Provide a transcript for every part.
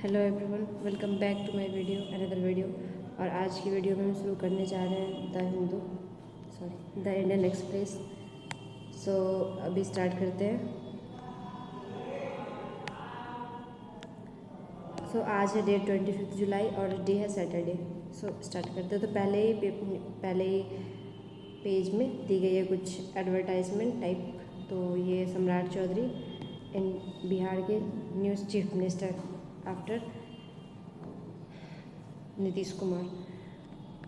Hello everyone, welcome back to my video, another video. और आज की वीडियो में हम शुरू करने जा रहे हैं द इंडियन एक्सप्रेस। सो अभी स्टार्ट करते हैं। सो आज है डेट 25 जुलाई और डे है सैटरडे। सो स्टार्ट करते हैं। तो पहले ही पेज में दी गई है कुछ एडवर्टाइजमेंट टाइप। तो ये सम्राट चौधरी इन बिहार के news chief minister after Nitish Kumar.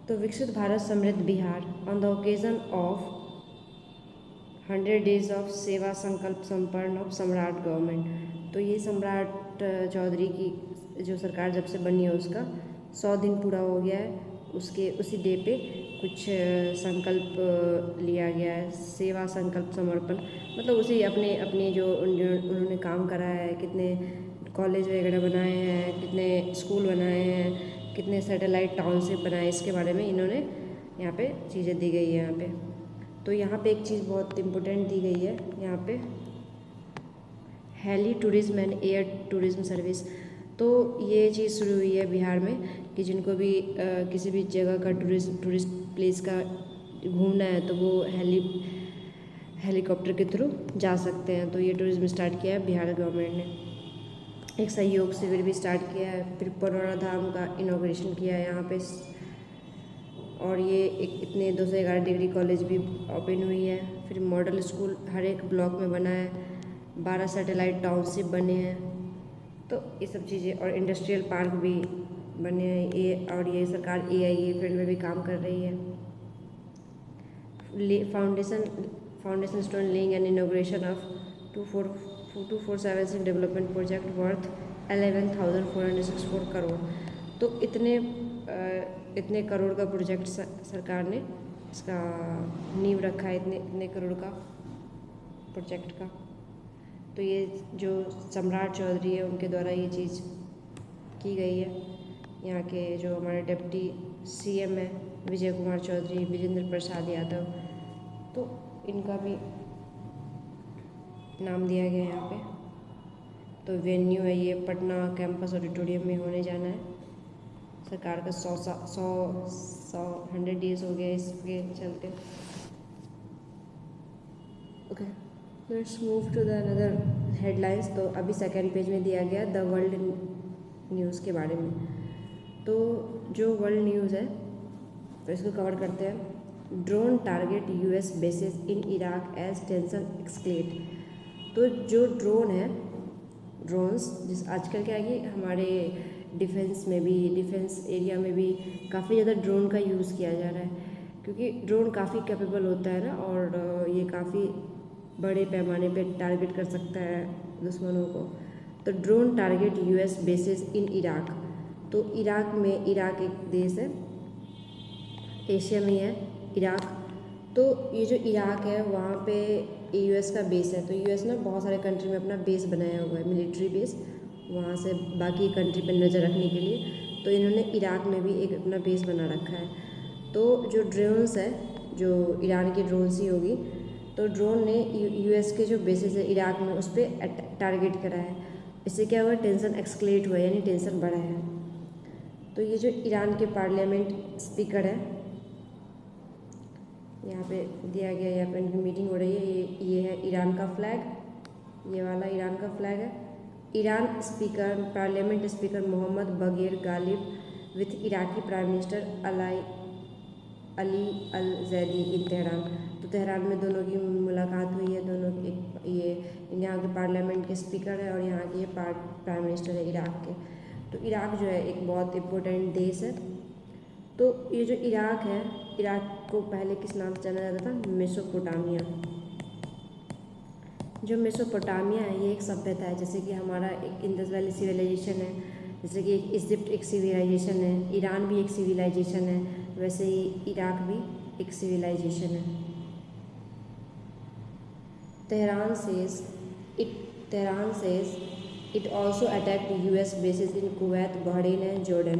तो विकसित भारत समृद्ध Bihar on the occasion of 100 days of सेवा संकल्प संपन्न ऑफ सम्राट गवर्नमेंट। तो ये सम्राट चौधरी की जो सरकार जब से बनी है उसका 100 दिन पूरा हो गया है। उसके उसी डे पे कुछ संकल्प लिया गया है, सेवा संकल्प समर्पण। मतलब उसी अपने जो उन्होंने काम करा है, कितने कॉलेज वगैरह बनाए हैं, कितने स्कूल बनाए हैं, कितने सैटेलाइट टाउनशिप बनाए, इसके बारे में इन्होंने यहाँ पे चीज़ें दी गई है यहाँ पे। तो यहाँ पे एक चीज़ बहुत इम्पोर्टेंट दी गई है यहाँ पे, heli tourism and air tourism service. तो ये चीज़ शुरू हुई है बिहार में कि जिनको भी किसी भी जगह का टूरिस्ट प्लेस का घूमना है तो वो हेलीकॉप्टर के थ्रू जा सकते हैं। तो ये टूरिज्म स्टार्ट किया है बिहार गवर्नमेंट ने। एक सहयोग शिविर भी स्टार्ट किया है, फिर परोरा धाम का इनॉग्रेशन किया है यहाँ पे। और ये इतने 211 डिग्री कॉलेज भी ओपन हुई है। फिर मॉडल स्कूल हर एक ब्लॉक में बना है, 12 सैटेलाइट टाउनशिप बने हैं। तो ये सब चीज़ें, और इंडस्ट्रियल पार्क भी बने हैं। और ये सरकार AIA फील्ड में भी काम कर रही है। Foundation stone laying and inauguration of 2476 development project worth 11,464 crore. तो इतने करोड़ का प्रोजेक्ट सरकार ने इसका नींव रखा है, इतने करोड़ का प्रोजेक्ट का। तो ये जो सम्राट चौधरी है उनके द्वारा ये चीज़ की गई है। यहाँ के जो हमारे डिप्टी CM है विजय कुमार चौधरी, विजेंद्र प्रसाद यादव, तो इनका भी नाम दिया गया है यहाँ पे। तो वेन्यू है ये पटना कैंपस ऑडिटोरियम में होने जाना है। सरकार का 100 डेज हो गए इसके चलते। Okay, let's move to the another headlines. तो अभी सेकेंड पेज में दिया गया द वर्ल्ड न्यूज़ के बारे में। तो जो वर्ल्ड न्यूज़ है तो इसको कवर करते हैं। Drone target US bases in Iraq as tension escalate. तो जो ड्रोन है, ड्रोन्स जिस आजकल क्या है कि हमारे डिफेंस एरिया में भी काफ़ी ज़्यादा ड्रोन का यूज़ किया जा रहा है, क्योंकि ड्रोन काफ़ी कैपेबल होता है ना, और ये काफ़ी बड़े पैमाने पे टारगेट कर सकता है दुश्मनों को। तो drone target US bases in Iraq. तो इराक एक देश है, एशिया में है इराक। तो ये जो इराक है वहाँ पे US का बेस है। तो US ना बहुत सारे कंट्री में अपना बेस बनाया हुआ है, मिलिट्री बेस, वहाँ से बाकी कंट्री पे नज़र रखने के लिए। तो इन्होंने इराक में भी एक अपना बेस बना रखा है। तो जो ड्रोन्स है, जो ईरान की ड्रोन्स ही होगी, तो ड्रोन ने US के जो बेसिस है इराक में उस पर टारगेट करा है। इससे क्या हुआ, टेंशन एक्सक्लेट हुआ, यानी टेंशन बढ़ा है। तो ये जो ईरान के पार्लियामेंट स्पीकर है, यहाँ पे दिया गया, यहाँ पे इनकी मीटिंग हो रही है। ये है ईरान का फ्लैग, ये वाला ईरान का फ्लैग है। Iran speaker, parliament speaker Mohammad Bagher Ghalib with Iraqi prime minister Ali al Zaidi in Tehran. तो तेहरान में दोनों की मुलाकात हुई है। दोनों ये यहाँ के पार्लियामेंट के स्पीकर है और यहाँ के प्राइम मिनिस्टर है इराक के। तो इराक जो है एक बहुत इम्पोर्टेंट देश है। तो ये जो इराक है, इराक को पहले किस नाम से जाना जाता था, मेसोपोटामिया। जो मेसोपोटामिया है ये एक सभ्यता है, जैसे कि हमारा एक इंडस वैली सिविलाइजेशन है, जैसे कि इजिप्ट एक सिविलाइजेशन है, ईरान भी एक सिविलाइजेशन है, वैसे ही इराक भी एक सिविलाइजेशन है। Tehran says it also attacked US bases in Kuwait, Bahrain and Jordan.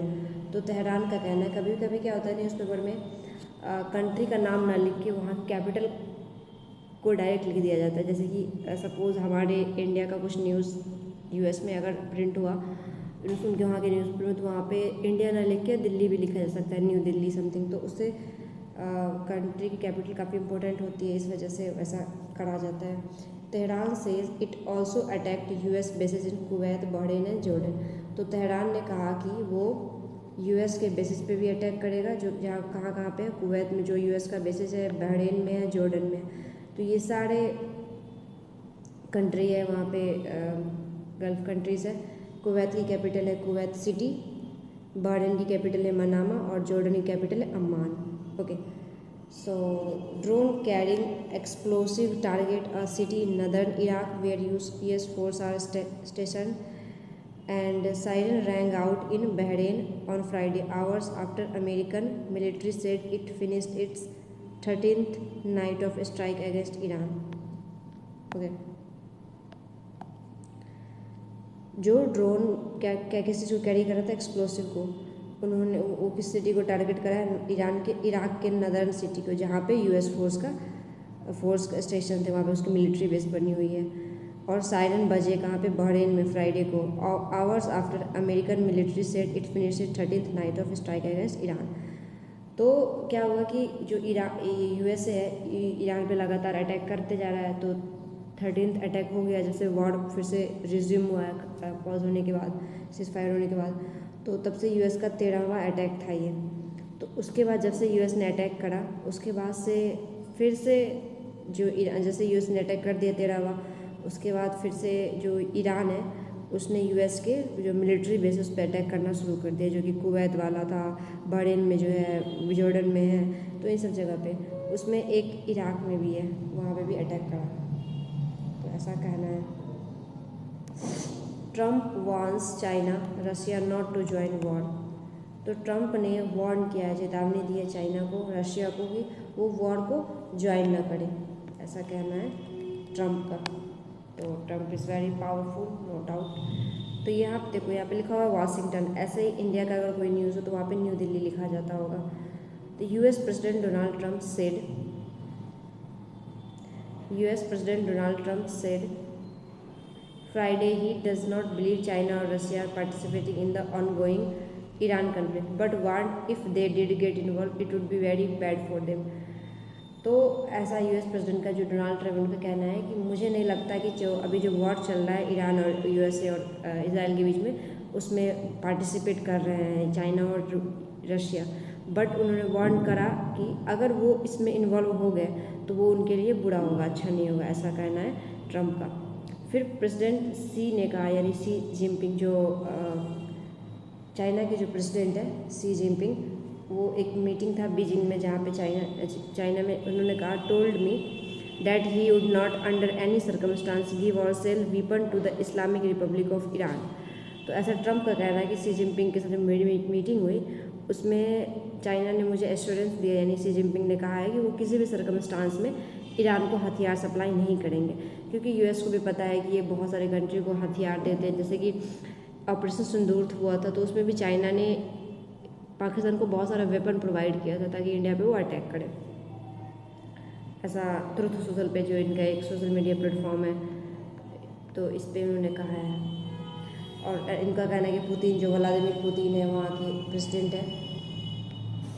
तो तेहरान का कहना है, कभी कभी क्या होता है न्यूज़पेपर में कंट्री का नाम ना लिख के वहाँ कैपिटल को डायरेक्ट लिख दिया जाता है। जैसे कि सपोज़ हमारे इंडिया का कुछ न्यूज़ US में अगर प्रिंट हुआ उनके वहाँ के न्यूज़पेपर में, तो वहाँ पे इंडिया ना लिख के दिल्ली भी लिखा जा सकता है, न्यू दिल्ली समथिंग, तो उससे कंट्री की कैपिटल काफ़ी इंपॉर्टेंट होती है, इस वजह से वैसा करा जाता है। Tehran says it also attacked US basis in Kuwait, Bahrain and Jordan. तो तेहरान ने कहा कि वो यूएस के बेसिस पे भी अटैक करेगा, जो जहाँ कहाँ पे है, कुवैत में जो यूएस का बेसिस है, बहरीन में है, जॉर्डन में है। तो ये सारे कंट्री है वहाँ पे, गल्फ कंट्रीज़ है। कुवैत की कैपिटल है कुवैत सिटी, बहरीन की कैपिटल है मनामा और जॉर्डन की कैपिटल है Amman. Okay, so drone carrying explosive target a city in northern Iraq where US force are station and siren rang out in Bahrain on Friday hours after American military said it finished its 13th night of strike against Iran. Okay, जो drone क्या किसी को carry कर रहा था explosive को, उन्होंने वो किस सिटी को टारगेट करा है, इराक के नदर्न सिटी को, जहाँ पे यूएस फोर्स का स्टेशन थे, वहाँ पे उसकी मिलिट्री बेस बनी हुई है। और सायरन बजे कहाँ पे, बहरीन में फ्राइडे को, hours after American military said it finished 13th night of strike against Iran. तो क्या हुआ कि जो यूएसए है ईरान पे लगातार अटैक करते जा रहा है, तो 13th अटैक हो गया जब से वॉर फिर से रिज्यूम हुआ है पॉज होने के बाद, सीज फायर होने के बाद। तो तब से यूएस का 13वां अटैक था ये। तो उसके बाद जब से यूएस ने अटैक करा, उसके बाद से फिर से जो जैसे यूएस ने अटैक कर दिया 13वां, उसके बाद फिर से जो ईरान है उसने यूएस के जो मिलिट्री बेसिस पे अटैक करना शुरू कर दिया, जो कि कुवैत वाला था, बहरीन में जो है, जॉर्डन में है, तो इन सब जगह पे, उसमें एक इराक में भी है, वहाँ पे भी अटैक करा। तो ऐसा कहना है। Trump warns China Russia not to join war. तो ट्रम्प ने वार्न किया है, चेतावनी दी है चाइना को, रशिया को, कि वो वॉर को ज्वाइन ना करे, ऐसा कहना है ट्रम्प का। तो Trump is very powerful, no doubt. तो यहाँ पे देखो, यहाँ पे लिखा हुआ है वाशिंगटन, ऐसे ही इंडिया का अगर कोई न्यूज़ हो तो वहाँ पे न्यू दिल्ली लिखा जाता होगा। तो US president Donald Trump said Friday he does not believe China or Russia are participating in the ongoing Iran conflict, but warned if they did get involved, it would be very bad for them. तो ऐसा US president का जो Donald Trump का कहना है कि मुझे नहीं लगता कि जो अभी जो वॉर चल रहा है ईरान और यूएसए और इजराइल के बीच में, उसमें पार्टिसिपेट कर रहे हैं चाइना और रशिया, बट उन्होंने वार्न करा कि अगर वो इसमें इन्वॉल्व हो गए तो वो उनके लिए बुरा होगा, अच्छा नहीं होगा, ऐसा कहना है ट्रम्प का। फिर प्रेसिडेंट सी ने कहा, यानी सी जिनपिंग, जो चाइना के जो प्रेसिडेंट है सी जिनपिंग, वो एक मीटिंग था बीजिंग में, जहाँ पे चाइना में उन्होंने कहा, told me that he would not under any circumstance give or sell weapon to the Islamic Republic of Iran. तो ऐसा ट्रम्प का कहना है कि सी जिनपिंग के साथ मेरी मीटिंग हुई, उसमें चाइना ने मुझे एश्योरेंस दिया, यानी सी जिनपिंग ने कहा है कि वो किसी भी सर्कमस्टांस में ईरान को हथियार सप्लाई नहीं करेंगे, क्योंकि यूएस को भी पता है कि ये बहुत सारे कंट्री को हथियार देते हैं। जैसे कि ऑपरेशन सिंदूर हुआ था, तो उसमें भी चाइना ने पाकिस्तान को बहुत सारा वेपन प्रोवाइड किया था ताकि इंडिया पे वो अटैक करे। ऐसा ट्रुथ सोशल पे, जो इनका एक सोशल मीडिया प्लेटफॉर्म है, तो इस पर उन्होंने कहा है। और इनका कहना है कि पुतिन, जो व्लादिमीर पुतिन है वहाँ के प्रेसिडेंट है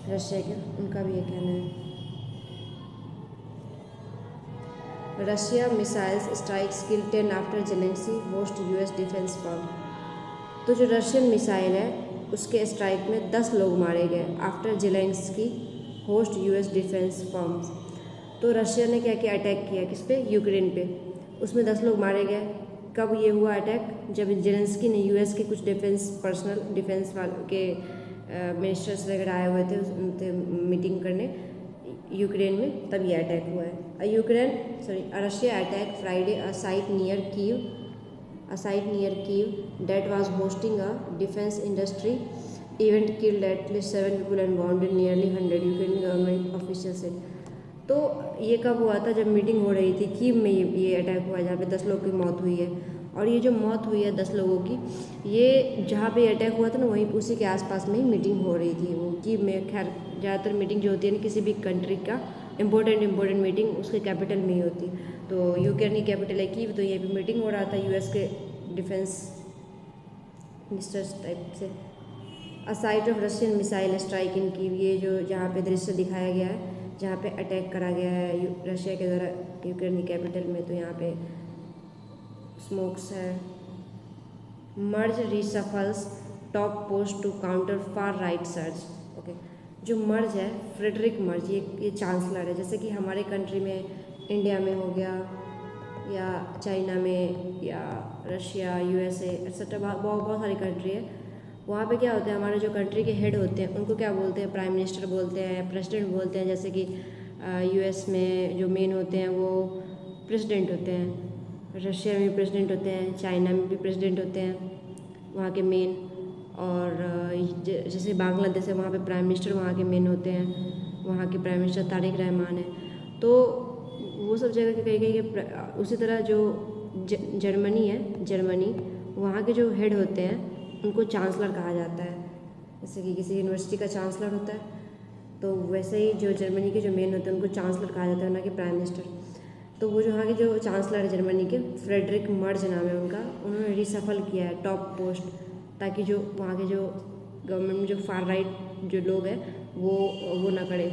रशिया के, उनका भी ये कहना है। रशिया मिसाइल्स स्ट्राइक्स किल 10 after Zelensky host US defence firm. तो जो रशियन मिसाइल है उसके स्ट्राइक में 10 लोग मारे गए after Zelensky host US defence firms. तो रशिया ने क्या किया, अटैक किया किस पे, यूक्रेन पे, उसमें 10 लोग मारे गए। कब ये हुआ अटैक, जब जेलेंस्की ने यूएस के कुछ डिफेंस वाले के मिनिस्टर्स वगैरह आए हुए थे मीटिंग करने यूक्रेन में, तब ये अटैक हुआ है। Russia attack Friday a site near Kyiv that was hosting a defense industry event, killed at least 7 people and wounded nearly 100, Ukrainian government officials said। तो ये कब हुआ था, जब मीटिंग हो रही थी कीव में, ये अटैक हुआ जहाँ पे 10 लोग की मौत हुई है। और ये जो मौत हुई है 10 लोगों की, ये जहाँ पे अटैक हुआ था ना, वहीं उसी के आसपास में ही मीटिंग हो रही थी वो कीव में। खैर ज़्यादातर मीटिंग जो होती है ना किसी भी कंट्री का इम्पोर्टेंट मीटिंग उसके कैपिटल में ही होती। तो यूक्रेन की कैपिटल है कीव, तो ये भी मीटिंग हो रहा था यूएस के डिफेंस मिनिस्टर्स टाइप से। A sight of Russian missile strike in Kyiv, ये जो जहाँ पे दृश्य दिखाया गया है जहाँ पे अटैक करा गया है रशिया के द्वारा यूक्रेन की कैपिटल में, तो यहाँ पे स्मोक्स है। Merz reshuffles top post to counter far right search. Okay, जो मर्ज है फ्रेडरिक मर्ज, ये चांसलर है, जैसे कि हमारे कंट्री में इंडिया में हो गया या चाइना में या रशिया यूएसए एक्सेट्रा, बहुत सारी कंट्री है। वहाँ पे क्या होता है, हमारे जो कंट्री के हेड होते हैं उनको क्या बोलते हैं, प्राइम मिनिस्टर बोलते हैं, प्रेसिडेंट बोलते हैं। जैसे कि यूएस में जो मेन होते हैं वो प्रेसिडेंट होते हैं, रशिया में भी प्रेसिडेंट होते हैं, चाइना में भी प्रेसिडेंट होते हैं वहाँ के मेन। और जैसे बांग्लादेश है वहाँ पे प्राइम मिनिस्टर वहाँ के मेन होते हैं, वहाँ के प्राइम मिनिस्टर तारिक रहमान है। तो वो सब जगह के कहीं कहीं उसी तरह जो जर्मनी है, जर्मनी वहाँ के जो हेड होते हैं उनको चांसलर कहा जाता है। जैसे कि किसी यूनिवर्सिटी का चांसलर होता है, तो वैसे ही जो जर्मनी के जो मेन होते हैं उनको चांसलर कहा जाता है, ना कि प्राइम मिनिस्टर। तो वो जो वहाँ के जो चांसलर है जर्मनी के, फ्रेडरिक मर्ज नाम है उनका, उन्होंने रिसफल किया है टॉप पोस्ट, ताकि जो वहाँ के जो गवर्नमेंट में जो फार राइट जो लोग हैं वो ना करे,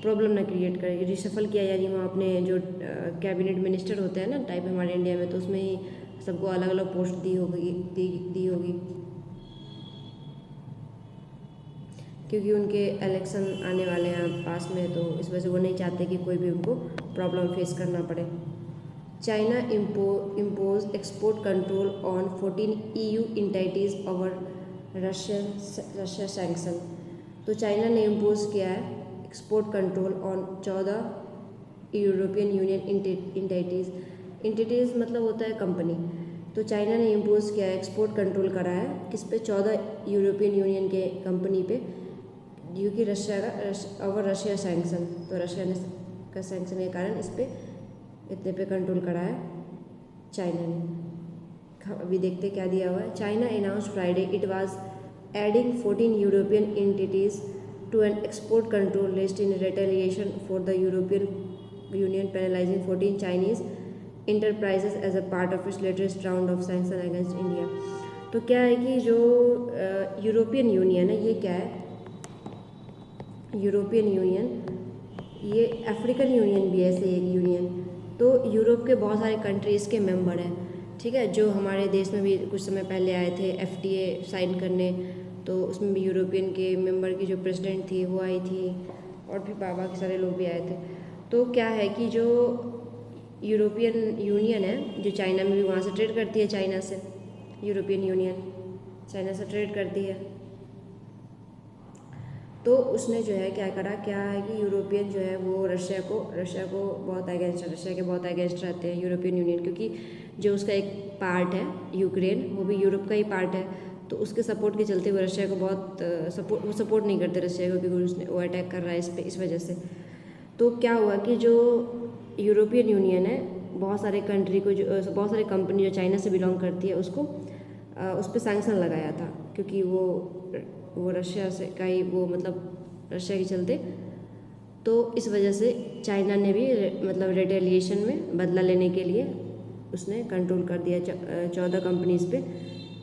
प्रॉब्लम ना क्रिएट करे। रिसफल किया यानी वहाँ अपने जो कैबिनेट मिनिस्टर होते हैं ना टाइप हमारे इंडिया में, तो उसमें ही सबको अलग अलग पोस्ट दी होगी क्योंकि उनके इलेक्शन आने वाले हैं पास में, तो इस वजह से वो नहीं चाहते कि कोई भी उनको प्रॉब्लम फेस करना पड़े। China impose export control on 14 EU entities over Russia sanction. तो चाइना ने इम्पोज किया है export control on 14 European union entities मतलब होता है कंपनी। तो चाइना ने इम्पोज किया है, एक्सपोर्ट कंट्रोल करा है किस पे, 14 यूरोपियन यूनियन के कंपनी पे, क्योंकि रशिया सैंक्शन, तो रशिया ने का सैंक्शन के कारण इस पे इतने पे कंट्रोल करा है चाइना ने। अभी देखते क्या दिया हुआ है। China announce Friday it was adding 14 European entities to an export control list in retaliation for the European Union penalising 14 Chinese enterprises as a part of its latest round of sanction against India. तो क्या है कि जो European union है, ये क्या है, European union, ये अफ्रीकन यूनियन भी है ऐसे एक यूनियन। तो यूरोप के बहुत सारे कंट्रीज़ के मेंबर हैं, ठीक है, जो हमारे देश में भी कुछ समय पहले आए थे FTA साइन करने, तो उसमें भी यूरोपियन के मेंबर की जो प्रेसिडेंट थी वो आई थी, और भी बाकी सारे लोग भी आए थे। तो क्या है कि जो यूरोपियन यूनियन है, जो चाइना में भी वहाँ से ट्रेड करती है, चाइना से यूरोपियन यूनियन चाइना से ट्रेड करती है। तो उसने जो है क्या है कि यूरोपियन जो है वो रशिया को बहुत अगेंस्ट, रशिया के बहुत अगेंस्ट रहते हैं यूरोपियन यूनियन, क्योंकि जो उसका एक पार्ट है यूक्रेन, वो भी यूरोप का ही पार्ट है। तो उसके सपोर्ट के चलते वो रशिया को बहुत सपोर्ट नहीं करते रशिया को, क्योंकि वो अटैक कर रहा है इस वजह से। तो क्या हुआ कि जो यूरोपियन यूनियन है, बहुत सारे कंट्री को, जो बहुत सारी कंपनी जो चाइना से बिलोंग करती है उसको उस पर सैंक्शन लगाया था, क्योंकि वो रशिया से का ही वो मतलब रशिया के चलते। तो इस वजह से चाइना ने भी मतलब रिटेलिएशन में बदला लेने के लिए उसने कंट्रोल कर दिया, 14 कंपनीज पे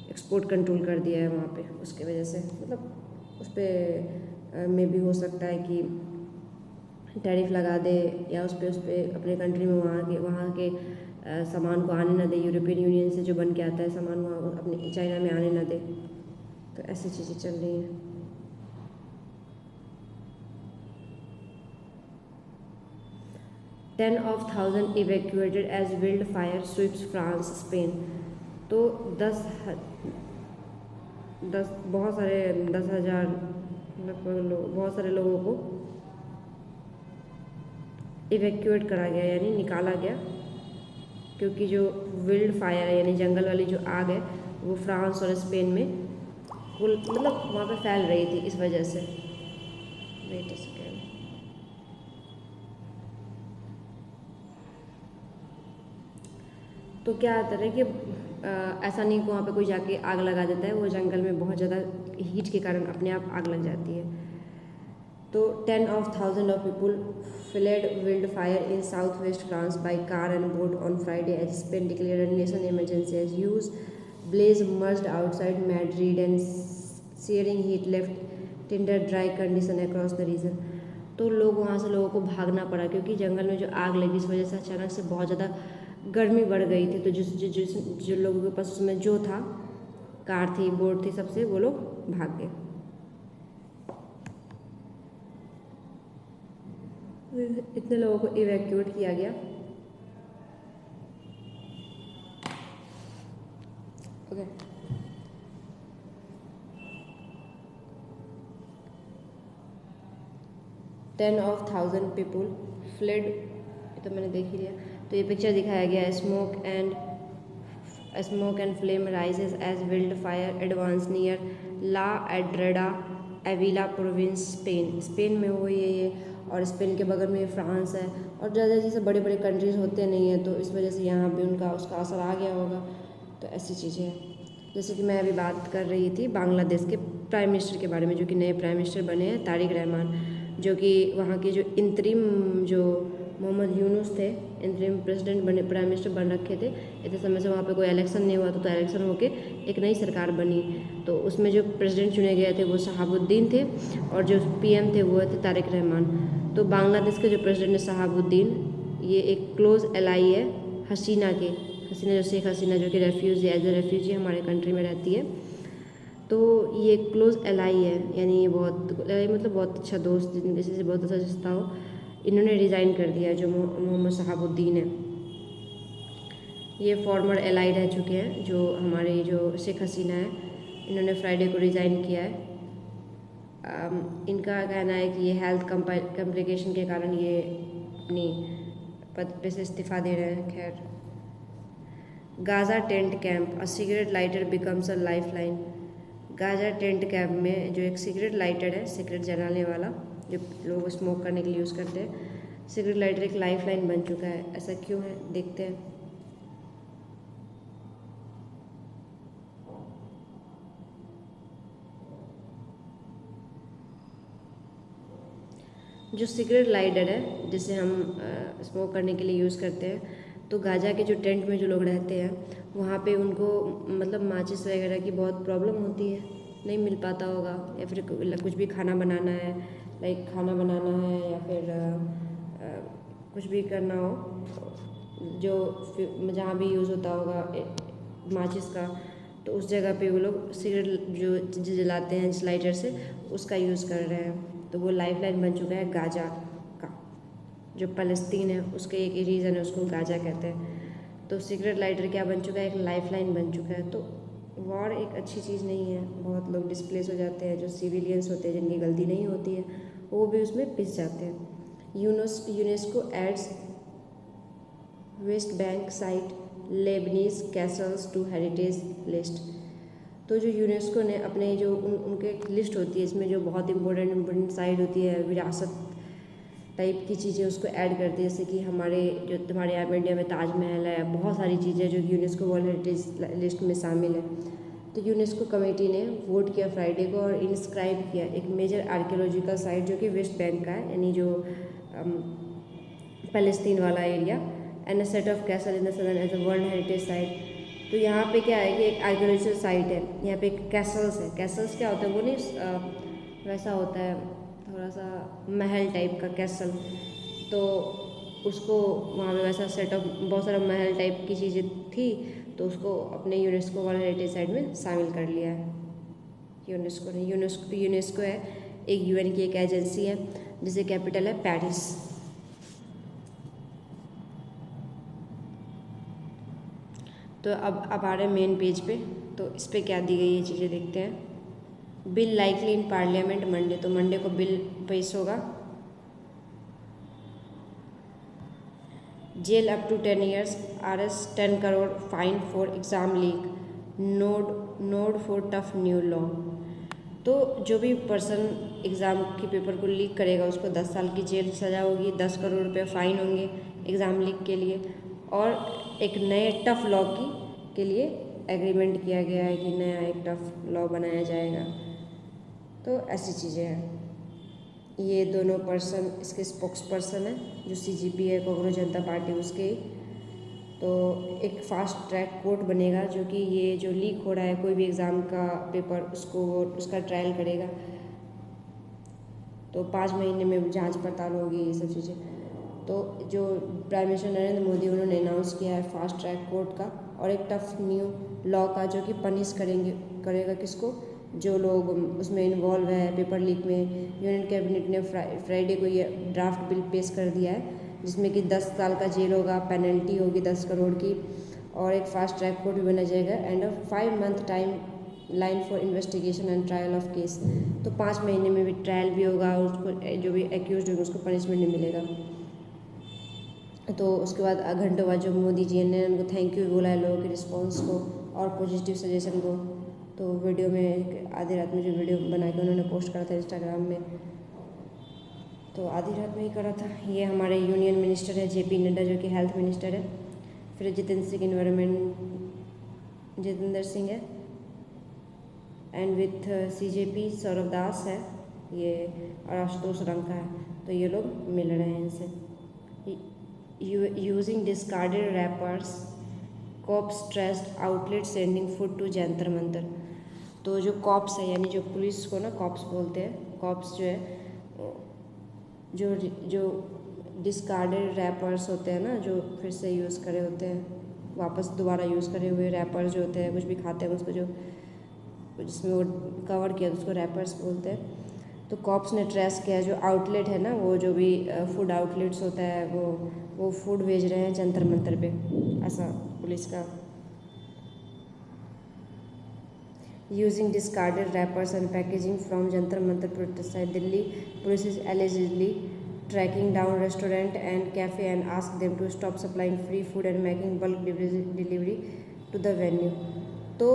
एक्सपोर्ट कंट्रोल कर दिया है वहाँ पे। उसके वजह से मतलब उस पर में भी हो सकता है कि टैरिफ लगा दे, या उस पर अपने कंट्री में वहाँ के सामान को आने ना दे, यूरोपियन यूनियन से जो बन के आता है सामान वहाँ अपने चाइना में आने ना दे। तो ऐसी चीज़ें चल रही हैं। Ten of 1000 evacuated as wild fire sweeps France Spain. तो 10 बहुत सारे 10,000 लगभग बहुत सारे लोगों को इवैक्यूएट करा गया, यानी निकाला गया, क्योंकि जो विल्ड फायर है यानी जंगल वाली जो आग है वो फ्रांस और स्पेन में कुल मतलब वहाँ पे फैल रही थी, इस वजह से। Wait a second. तो क्या आता है कि ऐसा नहीं कि वहाँ पे कोई जाके आग लगा देता है, वो जंगल में बहुत ज़्यादा हीट के कारण अपने आप आग लग जाती है। तो 10 of 1000 of people fled wildfire in southwest France by car and boat on Friday as Spain declared a national emergency as use Blaze merged outside Madrid and searing heat left tender dry condition across the region. तो वहाँ से लोगों को भागना पड़ा क्योंकि जंगल में जो आग लगी इस वजह से अचानक से बहुत ज़्यादा गर्मी बढ़ गई थी। तो जो लोगों के पास उसमें जो था, कार थी, बोट थी, सबसे वो लोग भाग गए। इतने लोगों को इवैक्यूएट किया गया। ओके 10,000 पीपल फ्लेड, तो मैंने देख ही लिया। तो ये पिक्चर दिखाया गया है, smoke and flame rises as wild fire advance near La Adrada Avila province Spain में वो ये और स्पेन के बगल में फ्रांस है और ज़्यादा जैसे बड़े बड़े कंट्रीज़ होते नहीं हैं, तो इस वजह से यहाँ पे उसका असर आ गया होगा। तो ऐसी चीज़ें हैं। जैसे कि मैं अभी बात कर रही थी बांग्लादेश के प्राइम मिनिस्टर के बारे में, जो कि नए प्राइम मिनिस्टर बने हैं, तारिक रहमान, जो कि वहाँ के जो इंतरिम जो मोहम्मद यूनुस थे, इंतरिम प्रेसिडेंट बने, प्राइम मिनिस्टर बन रखे थे। इतने समय से वहाँ पे कोई इलेक्शन नहीं हुआ, तो इलेक्शन होके एक नई सरकार बनी। तो उसमें जो प्रेसिडेंट चुने गए थे वो शहाबुद्दीन थे और जो पीएम थे वो थे तारिक रहमान। तो बांग्लादेश के जो प्रेसिडेंट है शहाबुद्दीन, ये एक क्लोज एलाई है हसीना के, जो शेख हसीना, जो कि रेफ्यूजी एज ए रेफ्यूजी हमारे कंट्री में रहती है। तो ये क्लोज एलाई है, यानी ये मतलब बहुत अच्छा दोस्त, जिनके से बहुत अच्छा रिश्ता हो। इन्होंने रिज़ाइन कर दिया, जो मोहम्मद शहाबुद्दीन है। ये फॉर्मर एलाई रह चुके हैं, जो हमारे जो शेख हसीना है, इन्होंने फ्राइडे को रिज़ाइन किया है। इनका कहना है कि ये हेल्थ कॉम्प्लिकेशन के कारण ये अपनी पद पे से इस्तीफ़ा दे रहे हैं। खैर, Gaza tent camp, a cigarette lighter becomes a life line. Gaza tent camp में जो एक सिगरेट लाइटर है, सिगरेट जलाने वाला, जो लोग स्मोक करने के लिए यूज़ करते हैं, सिगरेट लाइटर एक लाइफ लाइन बन चुका है। ऐसा क्यों है, देखते हैं। जो सिगरेट लाइटर है, जिसे हम स्मोक करने के लिए यूज़ करते हैं, तो गाज़ा के जो टेंट में जो लोग रहते हैं वहाँ पे उनको मतलब माचिस वगैरह की बहुत प्रॉब्लम होती है, नहीं मिल पाता होगा, या फिर कुछ भी खाना बनाना है, खाना बनाना है, या फिर कुछ भी करना हो, जो जहाँ भी यूज़ होता होगा माचिस का, तो उस जगह पे वो लोग सिगरेट जो जलाते हैं जिस लाइटर से, उसका यूज़ कर रहे हैं। तो वो लाइफ लाइन बन चुका है गाज़ा का, जो फ़लस्तीन है उसके एक रीज़न है, उसको गाज़ा कहते हैं। तो सिगरेट लाइटर क्या बन चुका है, एक लाइफ लाइन बन चुका है। तो वॉर एक अच्छी चीज़ नहीं है, बहुत लोग डिस्प्लेस हो जाते हैं, जो सिविलियंस होते हैं जिनकी गलती नहीं होती है वो भी उसमें पिस जाते हैं। UNESCO adds West Bank site Lebanese castles to heritage list. तो जो यूनेस्को ने अपने जो उनके एक लिस्ट होती है, इसमें जो बहुत इम्पोर्टेंट साइट होती है, विरासत टाइप की चीज़ें उसको ऐड करती है। जैसे कि हमारे यहाँ इंडिया में ताजमहल है, बहुत सारी चीज़ें जो यूनेस्को वर्ल्ड हेरिटेज लिस्ट में शामिल है। तो यूनेस्को कमेटी ने वोट किया फ्राइडे को और इंस्क्राइब किया एक मेजर आर्कियोलॉजिकल साइट, जो कि वेस्ट बैंक का है, यानी जो फ़लस्तीन वाला area, and a set of castle in the southern as a world heritage site. तो यहाँ पे क्या है कि एक आर्कियोलॉजिकल साइट है, यहाँ पे कैसल्स है। कैसल्स क्या होता है, वो नहीं वैसा होता है थोड़ा सा महल टाइप का कैसल, तो उसको वहाँ पे वैसा सेट ऑफ बहुत सारा महल टाइप की चीज़ें थी, तो उसको अपने यूनेस्को वर्ल्ड हेरिटेज साइट में शामिल कर लिया है यूनेस्को ने। यूनेस्को है एक यूएन की एक एजेंसी है, जिसे कैपिटल है पेरिस। तो अब आ रहे हैं मेन पेज पे, तो इस पे क्या दी गई ये चीज़ें देखते हैं। Bill likely in parliament Monday, तो मंडे को बिल पेश होगा। Jail up to 10 years, arrest 10 crore, fine for exam leak, nod for tough new law. तो जो भी पर्सन एग्ज़ाम के पेपर को लीक करेगा उसको 10 साल की जेल सज़ा होगी, 10 करोड़ रुपये फ़ाइन होंगे एग्ज़ाम लीक के लिए, और एक नए टफ लॉ के लिए एग्रीमेंट किया गया है कि नया एक टफ लॉ बनाया जाएगा। तो ऐसी चीज़ें हैं। ये दोनों पर्सन इसके स्पोक्स पर्सन है, जो CGP है, कांग्रेस जनता पार्टी, उसके तो एक फास्ट ट्रैक कोर्ट बनेगा जो कि ये जो लीक हो रहा है कोई भी एग्ज़ाम का पेपर उसका ट्रायल करेगा। तो 5 महीने में जांच पड़ताल होगी, ये सब चीज़ें। तो जो प्राइम मिनिस्टर नरेंद्र मोदी उन्होंने अनाउंस किया है फास्ट ट्रैक कोर्ट का और एक टफ न्यू लॉ का जो कि पनिश करेगा किसको, जो लोग उसमें इन्वॉल्व है पेपर लीक में। यूनियन कैबिनेट ने फ्राइडे को ये ड्राफ्ट बिल पेश कर दिया है जिसमें कि 10 साल का जेल होगा, पेनल्टी होगी 10 करोड़ की, और एक फास्ट ट्रैक कोर्ट भी बना जाएगा and 5 month time line for investigation and trial of case. तो 5 महीने में भी ट्रायल भी होगा और उसको जो भी एक्यूज होगा उसको पनिशमेंट नहीं मिलेगा। तो उसके बाद घंटों बाद जो मोदी जी ने उनको थैंक यू बोला है लोगों के रिस्पॉन्स को और पॉजिटिव सजेशन को। तो वीडियो में आधी रात में जो वीडियो बना के उन्होंने पोस्ट करा था इंस्टाग्राम में, तो आधी रात में ही करा था। ये हमारे यूनियन मिनिस्टर है JP नड्डा जो कि हेल्थ मिनिस्टर है। फिर जितेंद्र सिंह है एंड विथ CJP सौरभ दास है ये, और आशुतोष रंका है। तो ये लोग मिल रहे हैं इनसे। Using discarded wrappers cops stressed outlet sending food to Jantar Mantar. तो जो कॉप्स है यानी जो पुलिस को ना कॉप्स बोलते हैं, कॉप्स जो है जो डिस्कार्डेड रैपर्स होते हैं ना, जो फिर से यूज़ करे होते हैं, वापस दोबारा यूज़ करे हुए रैपर्स जो होते हैं, कुछ भी खाते हैं उसको जो जिसमें वो कवर किया उसको रैपर्स बोलते हैं। तो कॉप्स ने ट्रेस किया जो आउटलेट है ना, वो जो भी फूड आउटलेट्स होता है वो फूड भेज रहे हैं जंतर मंतर पे, ऐसा पुलिस का। Using discarded rappers and packaging from Jantar Mantar protest site, Delhi police is eligibly tracking down restaurant and cafe and ask them to stop supplying free food and making bulk delivery to the venue। तो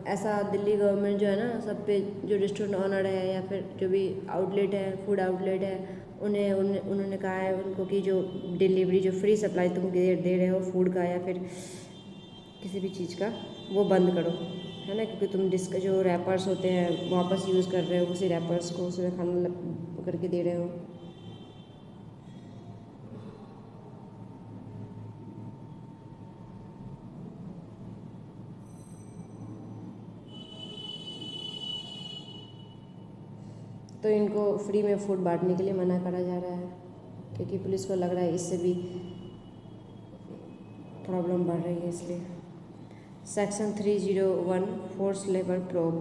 ऐसा Delhi government जो है ना सब पे जो restaurant honour है या फिर जो भी आउटलेट है फूड आउटलेट है उन्होंने कहा है उनको कि जो डिलीवरी जो फ्री सप्लाई तुम दे रहे हो फूड का या फिर किसी भी चीज़ का वो बंद करो, है ना, क्योंकि तुम जो रैपर्स होते हैं वापस यूज़ कर रहे हो उसी रैपर्स को उसमें खाना करके दे रहे हो। तो इनको फ्री में फूड बांटने के लिए मना करा जा रहा है क्योंकि पुलिस को लग रहा है इससे भी प्रॉब्लम बढ़ रही है इसलिए। Section 301 force labour probe,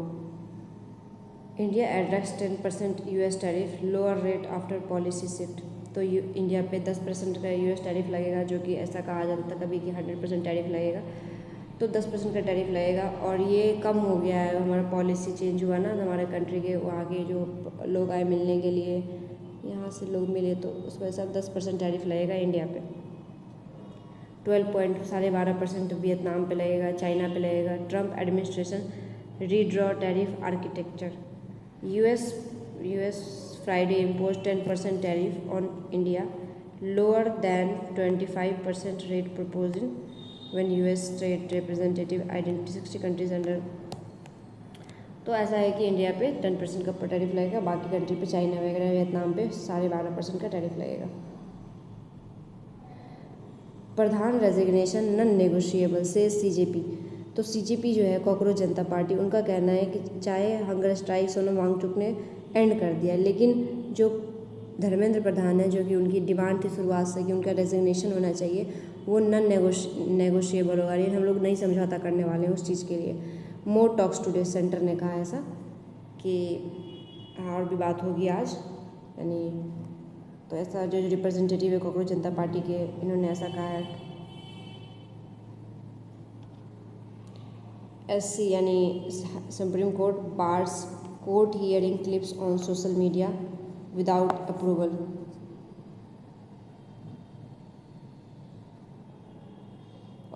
India attracts 10% US tariff lower rate after policy shift. तो इंडिया पे 10% का US टैरिफ लगेगा, जो कि ऐसा कहा जाता था कभी कि 100% टैरिफ लगेगा, तो 10% का टैरिफ लगेगा और ये कम हो गया है। हमारा पॉलिसी चेंज हुआ ना, हमारे कंट्री के वहाँ के जो लोग आए मिलने के लिए, यहाँ से लोग मिले तो उस वजह से अब 10% टैरिफ लगेगा इंडिया पे। 12.12% वियतनाम पे लगेगा, चाइना पे लगेगा। Trump administration redraw tariff architecture. US Friday imposed 10% tariff on India, lower than 25% rate proposed when US Trade Representative identified 60 countries under। तो ऐसा है कि इंडिया पे 10% का टैरिफ लगेगा, बाकी कंट्री पे चाइना वगैरह वियतनाम पे 12.5% का टैरिफ लगेगा। प्रधान रेजिग्नेशन नॉन नेगोशिएबल से CJP। तो CJP जो है कॉकरोच जनता पार्टी, उनका कहना है कि चाहे हंगर स्ट्राइक सोनम वांगचुक ने एंड कर दिया, लेकिन जो धर्मेंद्र प्रधान है जो कि उनकी डिमांड थी शुरुआत से कि उनका रेजिग्नेशन होना चाहिए, वो नॉन नेगोशिएबल होगा, यानी हम लोग नहीं समझौता करने वाले हैं उस चीज़ के लिए। मोर टॉक्स टुडे सेंटर ने कहा ऐसा कि और भी बात होगी आज, यानी तो ऐसा जो रिप्रेजेंटेटिव है कॉकरोच जनता पार्टी के, इन्होंने ऐसा कहा है। SC यानी supreme court bars court hearing clips on social media without approval.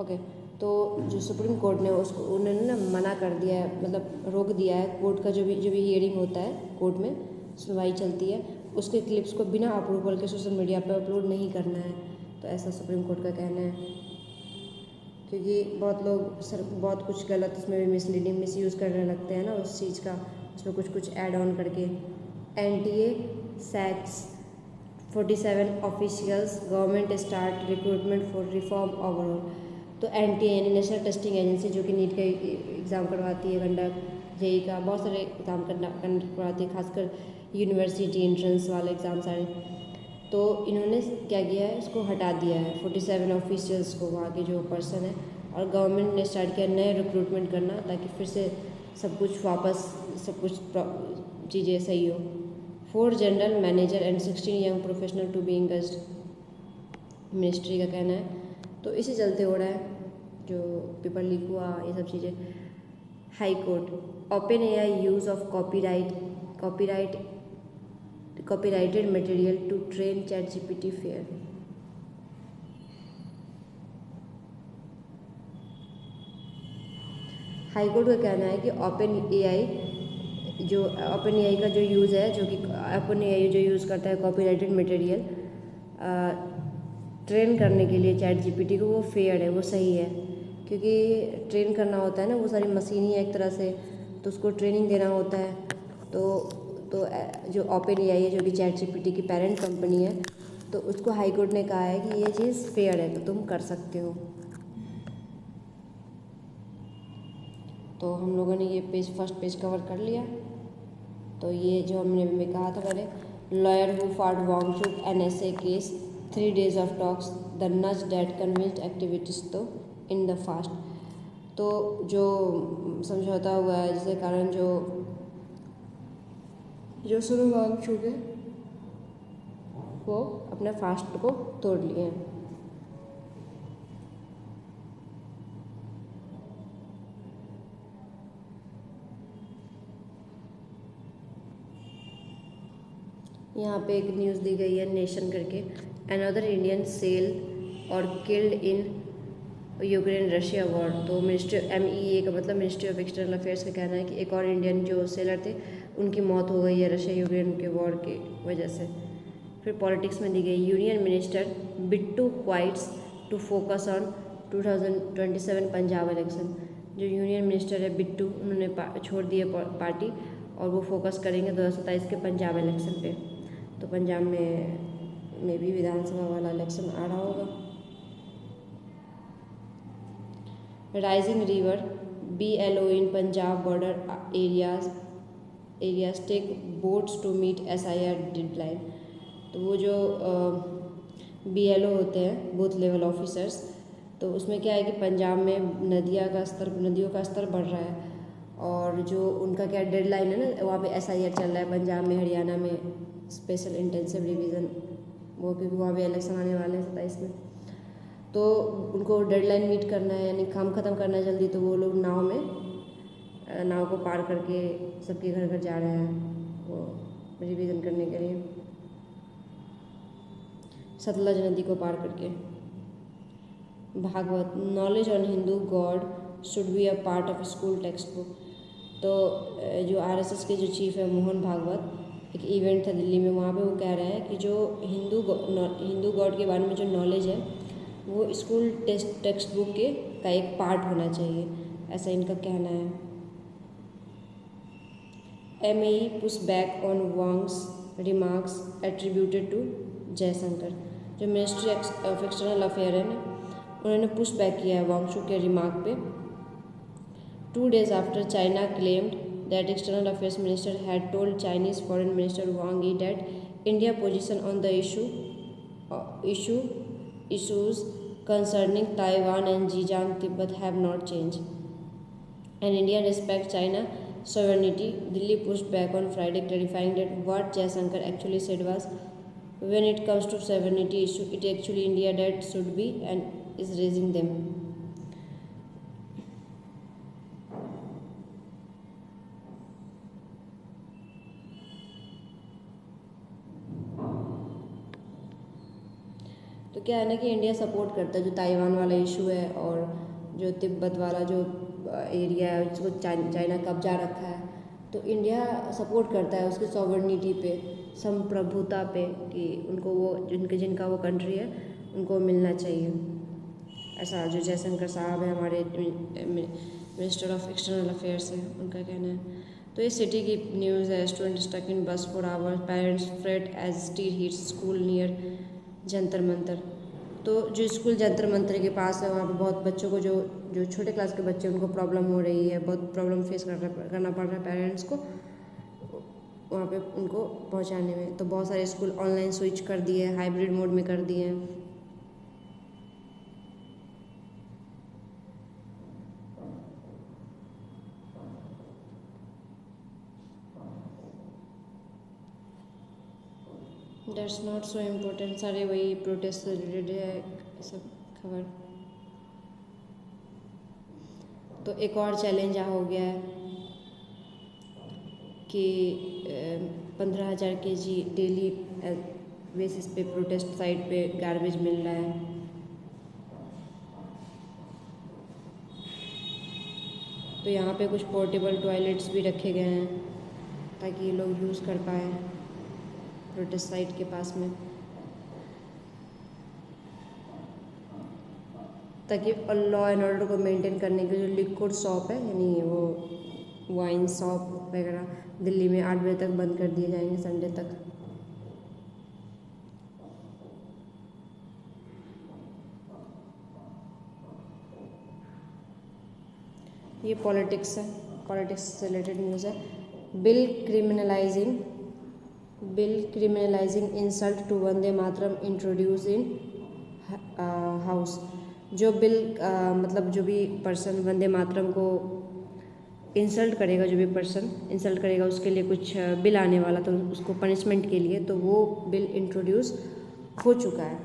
Okay, तो जो सुप्रीम कोर्ट ने उसको उन्होंने ना मना कर दिया है, मतलब रोक दिया है कोर्ट का जो भी हियरिंग होता है कोर्ट में सुनवाई चलती है, उसके क्लिप्स को बिना अप्रूवल के सोशल मीडिया पर अपलोड नहीं करना है। तो ऐसा सुप्रीम कोर्ट का कहना है, क्योंकि बहुत लोग बहुत कुछ गलत उसमें भी मिसलीडिंग मिसयूज़ करने लगते हैं ना उस चीज़ का, उसमें कुछ ऐड ऑन करके। NTA sex 47 officials government start recruitment for reform overall. तो NTA नेशनल टेस्टिंग एजेंसी जो कि नीट का एग्ज़ाम करवाती है, कंडक्ट JEE का बहुत सारे एग्ज़ाम कंडक्ट करवाती है, खासकर यूनिवर्सिटी एंट्रेंस वाले एग्ज़ाम सारे। तो इन्होंने क्या किया है, इसको हटा दिया है 47 ऑफिशियल्स को, वहाँ के जो पर्सन है, और गवर्नमेंट ने स्टार्ट किया नए रिक्रूटमेंट करना, ताकि फिर से सब कुछ वापस सब कुछ चीज़ें सही हो। 4 general manager and 16 young professional to be engaged, ministry का कहना है। तो इसी चलते हो रहा है जो पेपर लीक हुआ, ये सब चीज़ें। High court, OpenAI use of copyrighted material to train ChatGPT fair. High court का कहना है कि OpenAI का जो यूज़ है, जो कि OpenAI जो यूज़ करता है कॉपीराइटेड मटेरियल ट्रेन करने के लिए ChatGPT को, वो फेयर है, वो सही है। क्योंकि ट्रेन करना होता है ना, वो सारी मशीन ही है एक तरह से, तो उसको ट्रेनिंग देना होता है। तो जो OpenAI है, जो कि ChatGPT की पेरेंट कंपनी है, तो उसको हाई कोर्ट ने कहा है कि ये चीज़ फेयर है, तो तुम कर सकते हो। तो हम लोगों ने ये फर्स्ट पेज कवर कर लिया। तो ये जो हमने कहा था पहले, lawyer who fought Wangchuk NSA case, 3 days of talks, the nudge that convinced activists to in the fast. तो जो समझौता हुआ है, जिसके कारण जो सुनो वांगचुक है, वो अपने फास्ट को तोड़ लिए हैं। यहाँ पे एक न्यूज़ दी गई है नेशन करके, अनदर इंडियन सेल और killed in Ukraine Russia war. तो मिनिस्ट्री MEA का मतलब मिनिस्ट्री ऑफ एक्सटर्नल अफेयर्स का कहना है कि एक और इंडियन जो सेलर थे, उनकी मौत हो गई है रशिया यूक्रेन के वॉर की वजह से। फिर पॉलिटिक्स में दी गई, union minister Bittu quits to focus on 2027 Punjab election. जो यूनियन मिनिस्टर है बिट्टू, उन्होंने छोड़ दिए पार्टी, और वो फोकस करेंगे 2027 के पंजाब इलेक्शन पे। तो पंजाब में भी विधानसभा वाला इलेक्शन आ रहा होगा। Rising river BLO in Punjab border areas take boats to meet SIR deadline. तो वो जो BLO होते हैं, बूथ लेवल ऑफिसर्स, तो उसमें क्या है कि पंजाब में नदियों का स्तर बढ़ रहा है, और जो उनका क्या डेडलाइन है ना, वहाँ पे SIR चल रहा है पंजाब में, हरियाणा में स्पेशल इंटेंसिव रिवीजन, वो क्योंकि वहाँ पे इलेक्शन आने वाले हैं 27 में, तो उनको डेडलाइन मीट करना है, यानी काम ख़त्म करना है जल्दी। तो वो लोग नाव को पार करके सबके घर घर जा रहे हैं वो रिवीजन करने के लिए, सतलज नदी को पार करके। Bhagwat, knowledge on Hindu god should be a part of school text book. तो जो RSS के जो चीफ है मोहन भागवत, एक इवेंट था दिल्ली में, वहाँ पे वो कह रहे हैं कि जो हिंदू गॉड के बारे में जो नॉलेज है, वो स्कूल टेक्स्ट बुक का एक पार्ट होना चाहिए, ऐसा इनका कहना है। MEE push back on Wang's remarks attributed to Jaishankar. जो मिनिस्ट्री ऑफ एक्सटर्नल अफेयर है ना, उन्होंने पुश बैक किया है वांगचुक के रिमार्क पे। 2 days after China claimed that External Affairs Minister had told Chinese Foreign Minister Wang Yi that India's position on the issues concerning Taiwan and Xinjiang Tibet have not changed, and India respects China's sovereignty. Delhi pushed back on Friday, clarifying that what Jaishankar actually said was, when it comes to sovereignty issue, it actually India that should be and is raising them. तो क्या है ना कि India support करता है जो Taiwan वाला issue है, और जो तिब्बत वाला जो एरिया है जिसको चाइना कब्जा रखा है, तो इंडिया सपोर्ट करता है उसकी सॉवरेनिटी पे, संप्रभुता पे, कि उनको वो जिनका वो कंट्री है उनको मिलना चाहिए। ऐसा जो जयशंकर साहब है हमारे मिनिस्टर ऑफ एक्सटर्नल अफेयर्स है, उनका कहना है। तो ये सिटी की न्यूज़ है। Student stuck in bus for hours, parents fret as steel hits school near Jantar Mantar. तो जो स्कूल जंतर मंतर के पास है वहाँ पे बहुत बच्चों को, जो जो छोटे क्लास के बच्चे उनको प्रॉब्लम हो रही है, बहुत प्रॉब्लम फेस करना पड़ रहा है पेरेंट्स को वहाँ पे उनको पहुँचाने में। तो बहुत सारे स्कूल ऑनलाइन स्विच कर दिए, हाइब्रिड मोड में कर दिए हैं। दैट्स नॉट सो इम्पोर्टेंट, सारे वही प्रोटेस्ट से रिलेटेड है सब खबर। तो एक और चैलेंज हो गया है कि 15,000 kg डेली बेसिस पे प्रोटेस्ट साइट पे गार्बेज मिल रहा है। तो यहाँ पे कुछ पोर्टेबल टॉयलेट्स भी रखे गए हैं ताकि ये लोग यूज़ कर पाएँ प्रोटेस्ट साइट के पास में, ताकि लॉ एंड ऑर्डर को मेंटेन करने के जो लिक्विड शॉप है, यानी वो वाइन शॉप वगैरह दिल्ली में 8 बजे तक बंद कर दिए जाएंगे संडे तक। ये पॉलिटिक्स है, पॉलिटिक्स से रिलेटेड न्यूज़ है। Bill criminalising insult to Vande Mataram introduce in house. जो बिल मतलब जो भी पर्सन वंदे मातरम को इंसल्ट करेगा, जो भी पर्सन इंसल्ट करेगा उसके लिए कुछ बिल आने वाला, तो उसको पनिशमेंट के लिए, तो वो बिल इंट्रोड्यूस हो चुका है।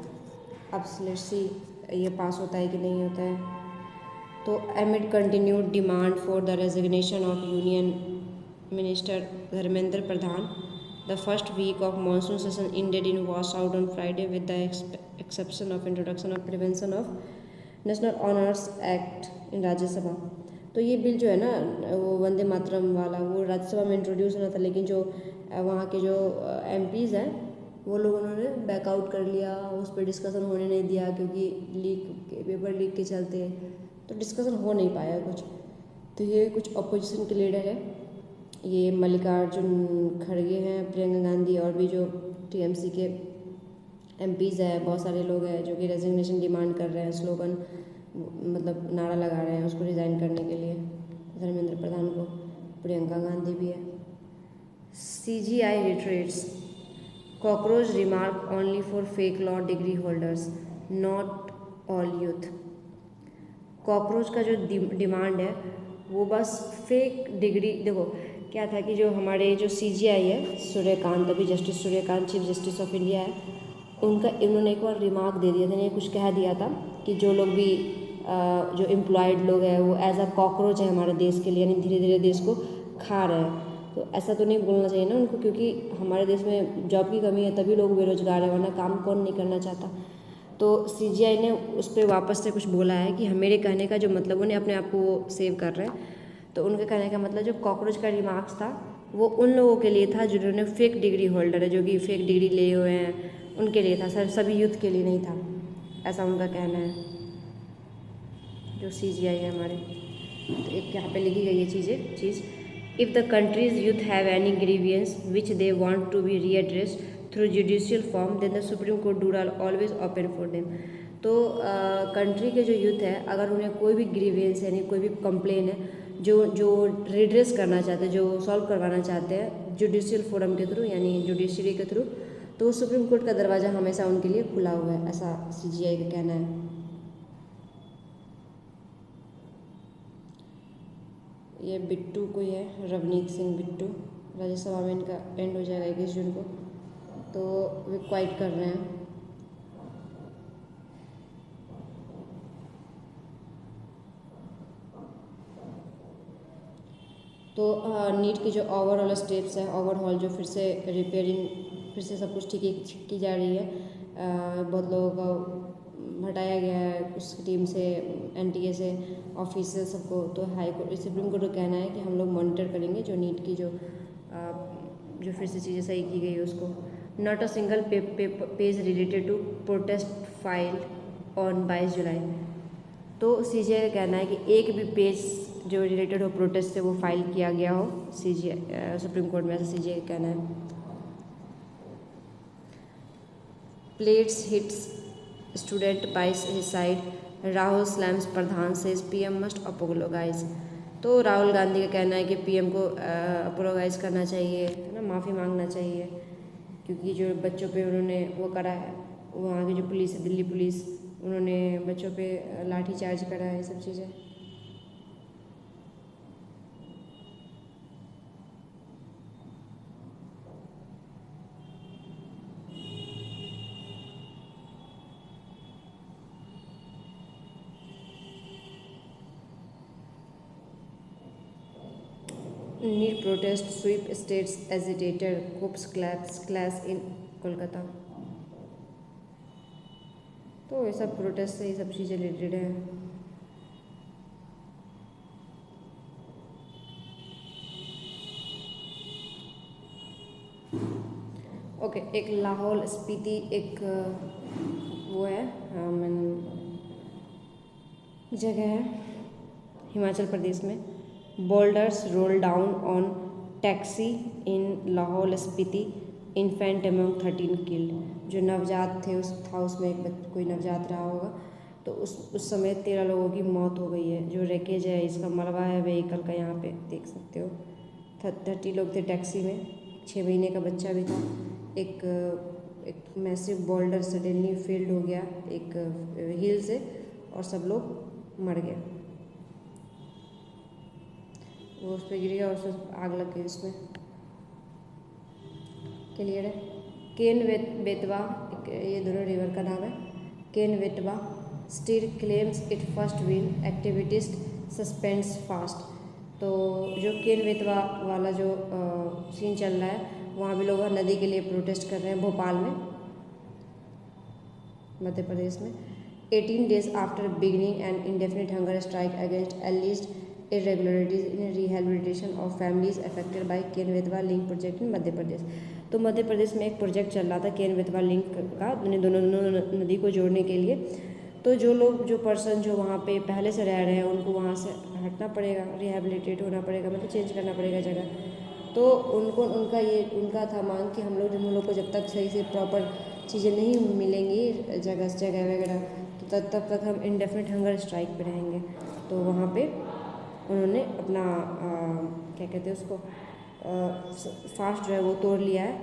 अब लेट्स सी ये पास होता है कि नहीं होता है। तो amid continued demand for the resignation of union minister Dharmendra Pradhan, the first week of monsoon session ended in washout on Friday with the exception of introduction of prevention of national honours act in Rajya Sabha. तो ये bill जो है ना, वो वंदे मातरम वाला, वो राज्यसभा में introduce होना था, लेकिन जो वहाँ के जो MPs हैं वो लोग उन्होंने बैकआउट कर लिया, उस पर डिस्कशन होने नहीं दिया, क्योंकि पेपर लीक के चलते तो डिस्कशन हो नहीं पाया कुछ। तो ये कुछ अपोजिशन के लीडर है, ये मल्लिकार्जुन खड़गे हैं, प्रियंका गांधी और भी जो TMC के MPs है, बहुत सारे लोग हैं जो कि रेजिग्नेशन डिमांड कर रहे हैं, स्लोगन मतलब नारा लगा रहे हैं उसको रिज़ाइन करने के लिए, धर्मेंद्र प्रधान को। प्रियंका गांधी भी है। CGI retreats, cockroach remark only for fake law degree holders not all youth. Cockroach का जो डिमांड है वो बस फेक डिग्री, देखो क्या था कि जो हमारे जो CGI है, सूर्यकांत, अभी justice Suryakant chief justice of India है, उनका इन्होंने एक बार रिमार्क दे दिया था, इन्हें कुछ कह दिया था कि जो लोग भी जो एम्प्लॉयड लोग हैं वो एज अ कॉकरोच है हमारे देश के लिए, यानी धीरे धीरे देश को खा रहे हैं। तो ऐसा तो नहीं बोलना चाहिए ना उनको, क्योंकि हमारे देश में जॉब की कमी है, तभी लोग बेरोजगार है, वरना काम कौन नहीं करना चाहता। तो CGI ने उस पर वापस से कुछ बोला है कि मेरे कहने का जो मतलब, उन्हें अपने आप को वो सेव कर रहे हैं, तो उनके कहने का मतलब जो कॉकरोच का रिमार्क्स था वो उन लोगों के लिए था जिन्होंने फेक डिग्री होल्डर है, जो कि फेक डिग्री लिए हुए हैं, उनके लिए था सर, सभी यूथ के लिए नहीं था, ऐसा उनका कहना है जो CGI है हमारे। तो एक यहाँ पे लिखी गई है चीज़ if the country's youth have any grievances which they want to be redressed through judicial form then the Supreme Court door are always open for them. तो कंट्री के जो यूथ है, अगर उन्हें कोई भी ग्रीवियंस है, यानी कोई भी कंप्लेन है जो रिड्रेस करना चाहते हैं, जो सॉल्व करवाना चाहते हैं जुडिशियल फोरम के थ्रू, यानी जुडिशरी के थ्रू, तो सुप्रीम कोर्ट का दरवाज़ा हमेशा उनके लिए खुला हुआ है, ऐसा CGI का कहना है। ये बिट्टू कोई है, रवनीत सिंह बिट्टू, राज्यसभा में इनका एंड हो जाएगा 21 जून को, तो वे क्वाइट कर रहे हैं। तो नीट की जो ओवरऑल स्टेप्स है, ओवरऑल जो फिर से रिपेयरिंग, फिर से सब कुछ ठीक की जा रही है। बहुत लोगों को हटाया गया है उस टीम से, NTA से, ऑफिसर सबको। तो हाई कोर्ट, सुप्रीम कोर्ट का कहना है कि हम लोग मॉनिटर करेंगे जो नीट की जो फिर से चीज़ें सही की गई उसको। Not a single page related to protest file on 22 July. तो CGI का कहना है कि एक भी पेज जो रिलेटेड हो प्रोटेस्ट से वो फाइल किया गया हो सुप्रीम कोर्ट में, ऐसा सीजीआई का कहना है। Plates hits student by his side, Rahul slams Pradhan से पीएम मस्ट अपोलोगाइज। तो राहुल गांधी का कहना है कि पीएम को अपोलोगाइज करना चाहिए, है ना, माफ़ी मांगना चाहिए, क्योंकि जो बच्चों पे उन्होंने वो करा है, वहाँ की जो पुलिस है, दिल्ली पुलिस, उन्होंने बच्चों पे लाठी चार्ज करा है, ये सब चीज़ें। NEET protest sweep states agitator cops clash in Kolkata. तो ये सब प्रोटेस्ट से ये सब चीज़ें रिलेटेड है। ओके, एक लाहौल स्पीति एक वो है जगह है हिमाचल प्रदेश में। Boulders roll down on taxi in Lahaul Spiti, infant among 13 killed. जो नवजात थे उसमें कोई नवजात रहा होगा, तो उस समय 13 लोगों की मौत हो गई है। जो रेकेज है, इसका मलबा है व्हीकल का, यहाँ पे देख सकते हो। 30 लोग थे टैक्सी में, 6 महीने का बच्चा भी था। एक मैसिव बोल्डर सडनली फील्ड हो गया एक हिल से, और सब लोग मर गए। वो उस पर गिर गया और उसमें आग लग गई उसमें। क्लियर है। केन बेतवा, ये दोनों रिवर का नाम है। Ken Betwa still claims it first win, activities suspends fast. तो जो केन बेतवा वाला जो सीन चल रहा है, वहाँ भी लोग नदी के लिए प्रोटेस्ट कर रहे हैं, भोपाल में, मध्य प्रदेश में। 18 days after beginning and indefinite hunger strike against alleged irregularities in rehabilitation of families affected by Ken Betwa link project in Madhya Pradesh. तो मध्य प्रदेश में एक प्रोजेक्ट चल रहा था केन बेतवा लिंक का, दोनों नदी को जोड़ने के लिए। तो जो पर्सन जो वहाँ पे पहले से रह रहे हैं, उनको वहाँ से हटना पड़ेगा, रिहेबिलिटेट होना पड़ेगा, मतलब चेंज करना पड़ेगा जगह। तो उनका था मांग कि हम लोग को जब तक सही से प्रॉपर चीज़ें नहीं मिलेंगी, जगह वगैरह, तो तब तक हम इंडेफिनिट हंगर स्ट्राइक पे रहेंगे। तो वहाँ पे उन्होंने अपना क्या कहते हैं उसको, फास्ट जो है वो तोड़ लिया है,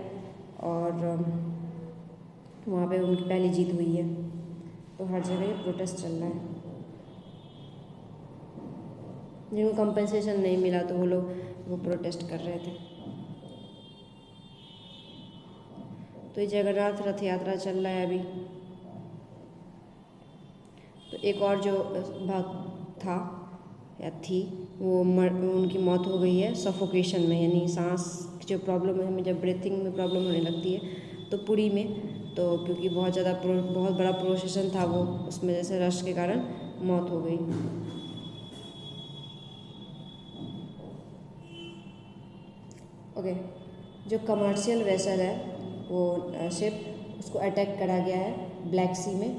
और वहाँ पे उनकी पहली जीत हुई है। तो हर जगह ये प्रोटेस्ट चल रहा है। जिनको कंपनसेशन नहीं मिला तो वो प्रोटेस्ट कर रहे थे। तो ये जगन्नाथ रथ यात्रा चल रहा है अभी। तो एक और जो भक्त था या थी, उनकी मौत हो गई है सफोकेशन में, यानी सांस की जो प्रॉब्लम है, हमें जब ब्रीथिंग में प्रॉब्लम होने लगती है तो पुरी में, तो क्योंकि बहुत बड़ा प्रोसेशन था वो, उसमें जैसे रश के कारण मौत हो गई। ओके, जो कमर्शियल वेसल है वो शिप, उसको अटैक करा गया है ब्लैक सी में।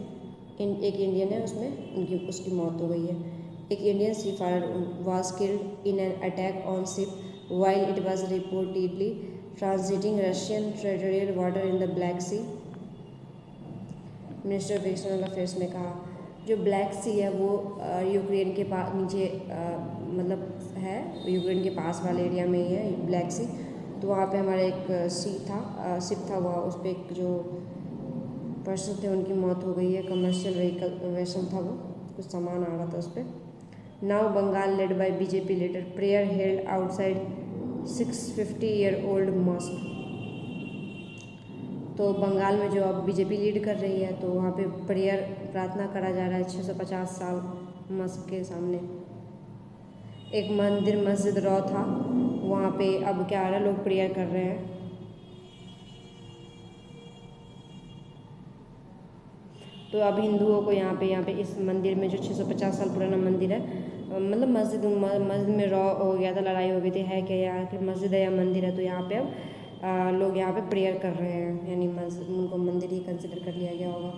एक इंडियन है उसमें, उसकी मौत हो गई है। एक Indian seafarer was killed in an attack on ship while it was reportedly transiting Russian territorial water in the Black Sea. Minister of external affairs ने कहा जो ब्लैक सी है वो यूक्रेन के पास नीचे मतलब है, यूक्रेन के पास वाले एरिया में ही है ब्लैक सी। तो वहाँ पे हमारा एक शिप था, वहाँ उस पर एक जो पर्सन थे उनकी मौत हो गई है। कमर्शियल वेसल था वो, कुछ सामान आ रहा था उस पर। Now Bengal led by BJP leader, prayer held outside 650-year-old mosque. तो बंगाल में जो अब बीजेपी लीड कर रही है, तो वहाँ पे प्रेयर प्रार्थना करा जा रहा है 650 साल मस्जिद के सामने। एक मस्जिद रॉ था, वहाँ पे अब क्या आ रहा है, लोग प्रेयर कर रहे हैं। तो अब हिंदुओं को यहाँ पे इस मंदिर में जो 650 साल पुराना मंदिर है, मतलब मस्जिद में रॉ हो गया था, लड़ाई हो गई थी, है क्या यहाँ फिर मस्जिद है या मंदिर है, तो यहाँ पे अब लोग यहाँ पे प्रेयर कर रहे हैं, यानी मस्जिद उनको मंदिर ही कंसिडर कर लिया गया होगा।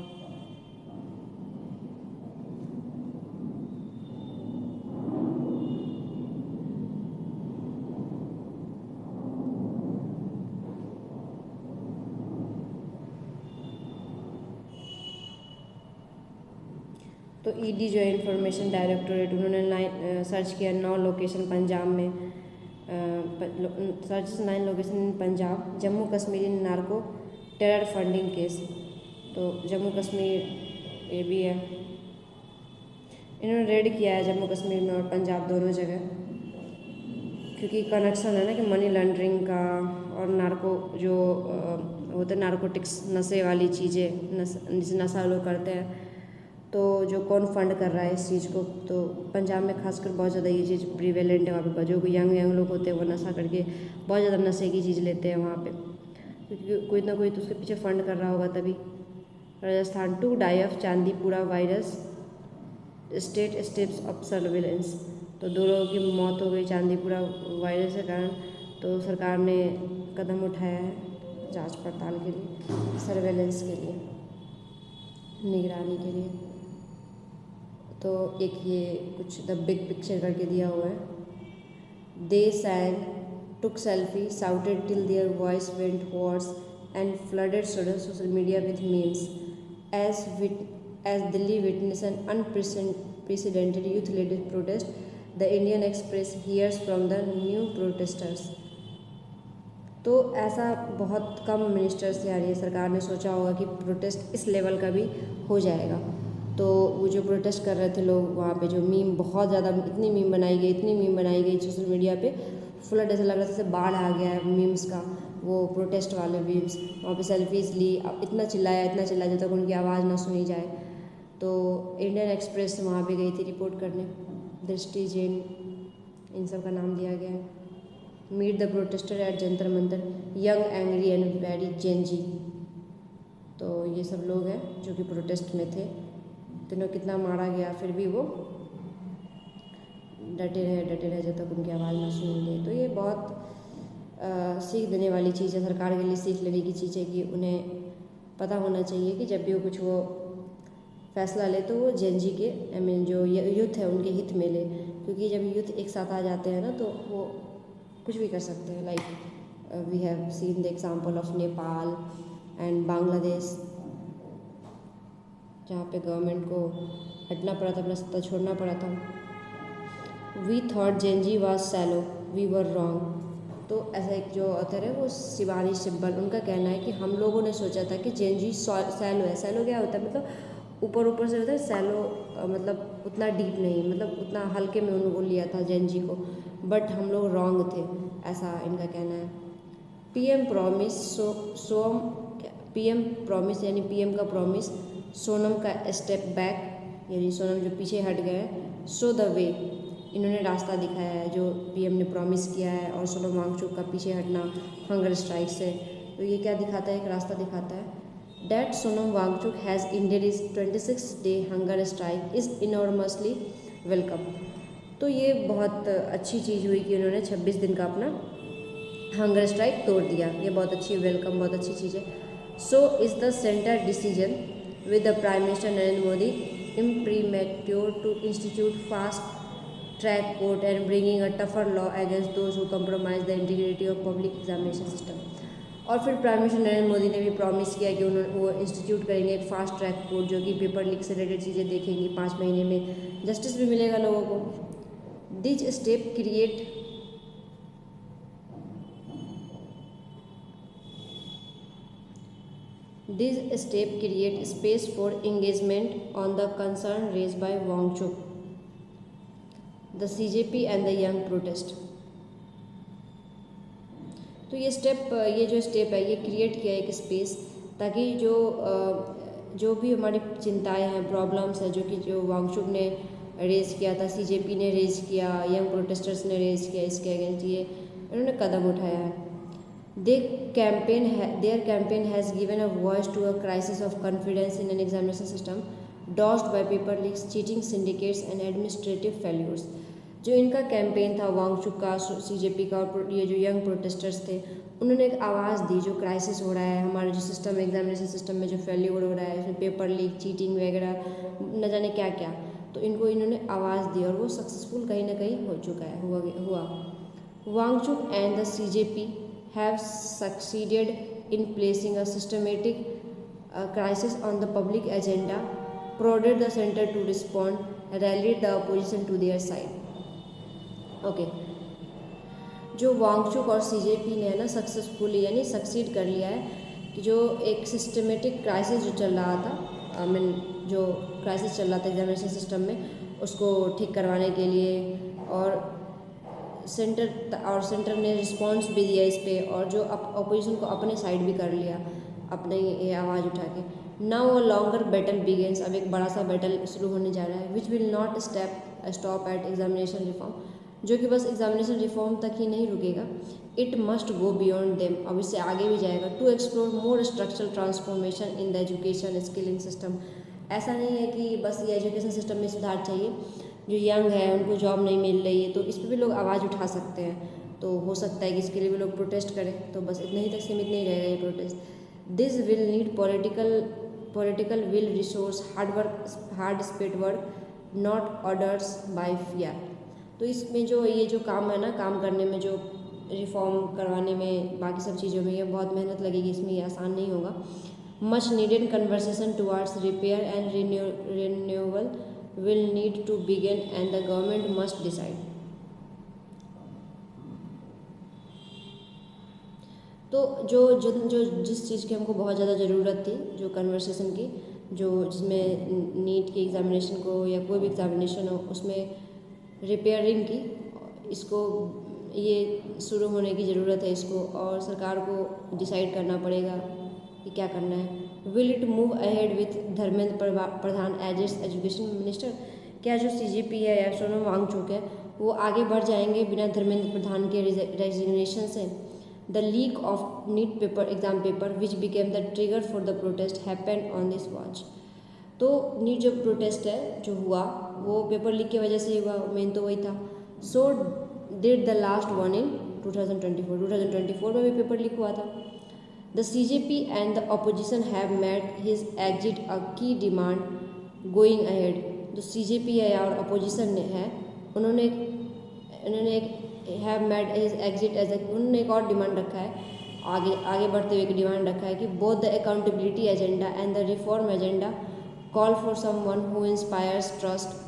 तो ईडी जो है इंफॉर्मेशन डायरेक्टोरेट, उन्होंने सर्च किया 9 लोकेशन पंजाब में, search 9 location in Punjab, Jammu Kashmir in narco terror funding case. तो जम्मू कश्मीर ये भी है, इन्होंने रेड किया है जम्मू कश्मीर में और पंजाब दोनों जगह, क्योंकि कनेक्शन है ना कि मनी लॉन्ड्रिंग का और नार्को जो होते हैं नार्कोटिक्स, नशे वाली चीज़ें, जिसे नशा लोग करते हैं, तो जो कौन फंड कर रहा है इस चीज़ को। तो पंजाब में खासकर बहुत ज़्यादा ये चीज़ प्रिवेलेंट है वहाँ पे, जो यंग लोग होते हैं वो नशा करके बहुत ज़्यादा नशे की चीज़ लेते हैं वहाँ पे, क्योंकि कोई ना कोई तो उसके पीछे फंड कर रहा होगा तभी। Rajasthan, 2 die of Chandipura virus, state steps of surveillance. तो 2 लोगों की मौत हो गई चांदीपुरा वायरस के कारण, तो सरकार ने कदम उठाया है जांच पड़ताल के लिए, सर्वेलेंस के लिए, निगरानी के लिए। तो एक ये कुछ द बिग पिक्चर करके दिया हुआ है। They sang, took selfie, shouted till their voice went hoarse and flooded social media with memes as Delhi witnessed an unprecedented youth-led protest. The Indian Express hears from the new protesters. तो ऐसा बहुत कम ministers से आ रही है, सरकार ने सोचा होगा कि प्रोटेस्ट इस लेवल का भी हो जाएगा। तो वो जो प्रोटेस्ट कर रहे थे लोग वहाँ पे, जो मीम बहुत ज़्यादा, इतनी मीम बनाई गई सोशल मीडिया पे, फ्लड ऐसा लग रहा था जैसे बाढ़ आ गया है मीम्स का, वो प्रोटेस्ट वाले मीम्स। वहाँ पे सेल्फीज़ ली, इतना चिल्लाया जब तक उनकी आवाज़ ना सुनी जाए। तो इंडियन एक्सप्रेस वहाँ पे गई थी रिपोर्ट करने, दृष्टि जैन इन सब का नाम दिया गया है। Meet the protester at Jantar Mantar, young angry and very Gen Z. तो ये सब लोग हैं जो कि प्रोटेस्ट में थे, तीनों कितना मारा गया फिर भी वो डटे रहे जब तक उनकी आवाज़ ना सुनी गई। तो ये बहुत सीख देने वाली चीज़ है, सरकार के लिए सीख लेने की चीज़ है कि उन्हें पता होना चाहिए कि जब भी वो कुछ वो फैसला ले तो वो जेनजी के जो यूथ है उनके हित में ले, क्योंकि जब यूथ एक साथ आ जाते हैं ना तो वो कुछ भी कर सकते हैं। Like we have seen the example of Nepal and Bangladesh, जहाँ पे गवर्नमेंट को हटना पड़ा था, अपना सत्ता छोड़ना पड़ा था। We thought Gen Z was shallow, we were wrong. तो ऐसा एक जो ऑथर है वो शिवानी सिब्बल, उनका कहना है कि हम लोगों ने सोचा था कि जेनजी सैलो है। सैलो क्या होता है, मतलब ऊपर से होता है, सैलो मतलब उतना डीप नहीं, मतलब उतना हल्के में उनको लिया था जेनजी को, बट हम लोग रॉन्ग थे, ऐसा इनका कहना है। पीएम प्रॉमिस, पीएम प्रॉमिस यानी पीएम का प्रॉमिस, सोनम का स्टेप बैक यानी सोनम जो पीछे हट गए, शो द वे, इन्होंने रास्ता दिखाया है जो पीएम ने प्रॉमिस किया है, और सोनम वांगचुक का पीछे हटना हंगर स्ट्राइक से। तो ये क्या दिखाता है, एक रास्ता दिखाता है। That Sonam Wangchuk has ended his 26-day hunger strike is enormously welcome। तो ये बहुत अच्छी चीज़ हुई कि उन्होंने 26 दिन का अपना हंगर स्ट्राइक तोड़ दिया, ये बहुत अच्छी वेलकम, बहुत अच्छी चीज़ है। So is the centre decision with the prime minister Narendra Modi imprimatur to institute fast track court and bringing a tougher law against those who compromise the integrity of public examination system। और फिर prime minister Narendra Modi ने भी promise किया कि उन्होंने वो institute करेंगे एक फास्ट ट्रैक कोर्ट, जो कि पेपर लीक से रिलेटेड चीज़ें देखेंगी, 5 महीने में जस्टिस भी मिलेगा लोगों को। This step create space for engagement on the concern raise by Wangchuk, the CJP and the young protest. तो ये जो स्टेप है ये क्रिएट किया एक स्पेस, ताकि जो भी हमारी चिंताएं हैं, प्रॉब्लम्स है, जो वांगचुक ने रेज़ किया था, सीजेपी ने रेज़ किया, यंग प्रोटेस्टर्स ने रेज़ किया, इसके अगेंस्ट ये इन्होंने कदम उठाया है। Their campaign has given a voice to a crisis of confidence in an examination system dogged by paper leaks, cheating syndicates and administrative failures. जो इनका कैंपेन था वांगचुक का, सीजेपी का, और ये जो यंग प्रोटेस्टर्स थे, उन्होंने एक आवाज़ दी जो क्राइसिस हो रहा है हमारे जो सिस्टम, एग्जामिनेशन सिस्टम में जो फेल्यूर हो रहा है, इसमें पेपर लीक, चीटिंग वगैरह न जाने क्या क्या, तो इन्होंने आवाज़ दी और वो सक्सेसफुल कहीं ना कहीं हो चुका है, हुआ। Wangchuk and the CJP have succeeded in placing a systematic crisis on the public agenda prodded the center to respond, rallied the opposition to their side. Okay जो वांगचुक और सीजेपी ने है ना सक्सेसफुली यानी सक्सीड कर लिया है कि जो एक सिस्टमेटिक क्राइसिस जो चल रहा था आई मीन जो क्राइसिस चल रहा था एग्जामिनेशन सिस्टम में उसको ठीक करवाने के लिए और सेंटर ने रिस्पांस भी दिया इस पर और जो अपोजिशन को अपने साइड भी कर लिया अपने ये आवाज़ उठा के. Now a longer battle begins. अब एक बड़ा सा बैटल शुरू होने जा रहा है which will not stop at examination reform, जो कि बस एग्जामिनेशन रिफॉर्म तक ही नहीं रुकेगा. It must go beyond them. अब इससे आगे भी जाएगा. To explore more structural transformation in the education skilling system. ऐसा नहीं है कि बस ये एजुकेशन सिस्टम में सुधार चाहिए, जो यंग है उनको जॉब नहीं मिल रही है तो इस पर भी लोग आवाज़ उठा सकते हैं. तो हो सकता है कि इसके लिए भी लोग प्रोटेस्ट करें. तो बस इतना ही तक सीमित नहीं रहेगा ये protest. This will need political will, resource, hard speed work, not orders bye fear. तो इसमें जो ये जो काम है ना, काम करने में, जो रिफॉर्म करवाने में, बाकी सब चीज़ों में ये बहुत मेहनत लगेगी. इसमें ये आसान नहीं होगा. Much needed conversation towards repair and renewal will need to begin and the government must decide. तो जो जिस चीज़ की हमको बहुत ज़्यादा ज़रूरत थी, जो कन्वर्सेशन की, जो जिसमें नीट की एग्ज़ामिनेशन को या कोई भी एग्ज़ामिनेशन हो उसमें रिपेयरिंग की, इसको ये शुरू होने की ज़रूरत है इसको. और सरकार को डिसाइड करना पड़ेगा कि क्या करना है. Will it move ahead with Dharmendra Pradhan as its education minister. क्या जो सीजेपी है या सोनम वांगचुक है वो आगे बढ़ जाएंगे बिना धर्मेंद्र प्रधान के रेजिग्नेशन से. The leak of NEET paper exam paper which became the trigger for the protest happened on this watch. तो नीट जो प्रोटेस्ट है जो हुआ वो पेपर लीक की वजह से हुआ, मेन तो वही था. So did the last one in 2024 में भी पेपर लीक हुआ था. The CJP and the opposition have made his exit a key demand going ahead. जो CJP है और opposition ने है उन्होंने have made his exit as उन्होंने एक और डिमांड रखा है, आगे बढ़ते हुए एक डिमांड रखा है कि both the accountability agenda and the reform agenda call for someone who inspires trust.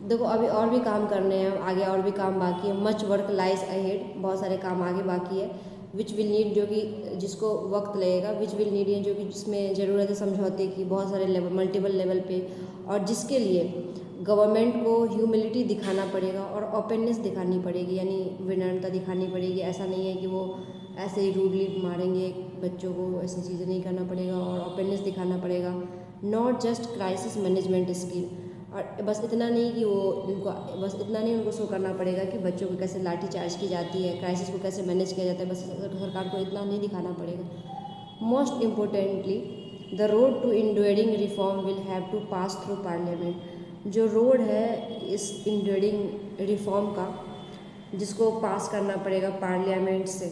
देखो अभी और भी काम करने हैं, आगे और भी काम बाकी है. Much work lies ahead. बहुत सारे काम आगे बाकी है. विच विल नीड, जो कि जिसको वक्त लगेगा. विच विल नीड जो कि जिसमें ज़रूरत है समझौते की बहुत सारे लेवल, मल्टीपल लेवल पे, और जिसके लिए गवर्नमेंट को ह्यूमिलिटी दिखाना पड़ेगा और ओपननेस दिखानी पड़ेगी, यानी विनम्रता दिखानी पड़ेगी. ऐसा नहीं है कि वो ऐसे ही रूडली मारेंगे बच्चों को, ऐसी चीज़ें नहीं करना पड़ेगा. और ओपननेस दिखाना पड़ेगा. Not just crisis management skill. और बस इतना नहीं कि उनको शो करना पड़ेगा कि बच्चों को कैसे लाठी चार्ज की जाती है, क्राइसिस को कैसे मैनेज किया जाता है, बस सरकार को इतना नहीं दिखाना पड़ेगा. Most importantly the road to enduring reform will have to pass through parliament. जो रोड है इस इंड्यूरिंग रिफॉर्म का, जिसको पास करना पड़ेगा पार्लियामेंट से,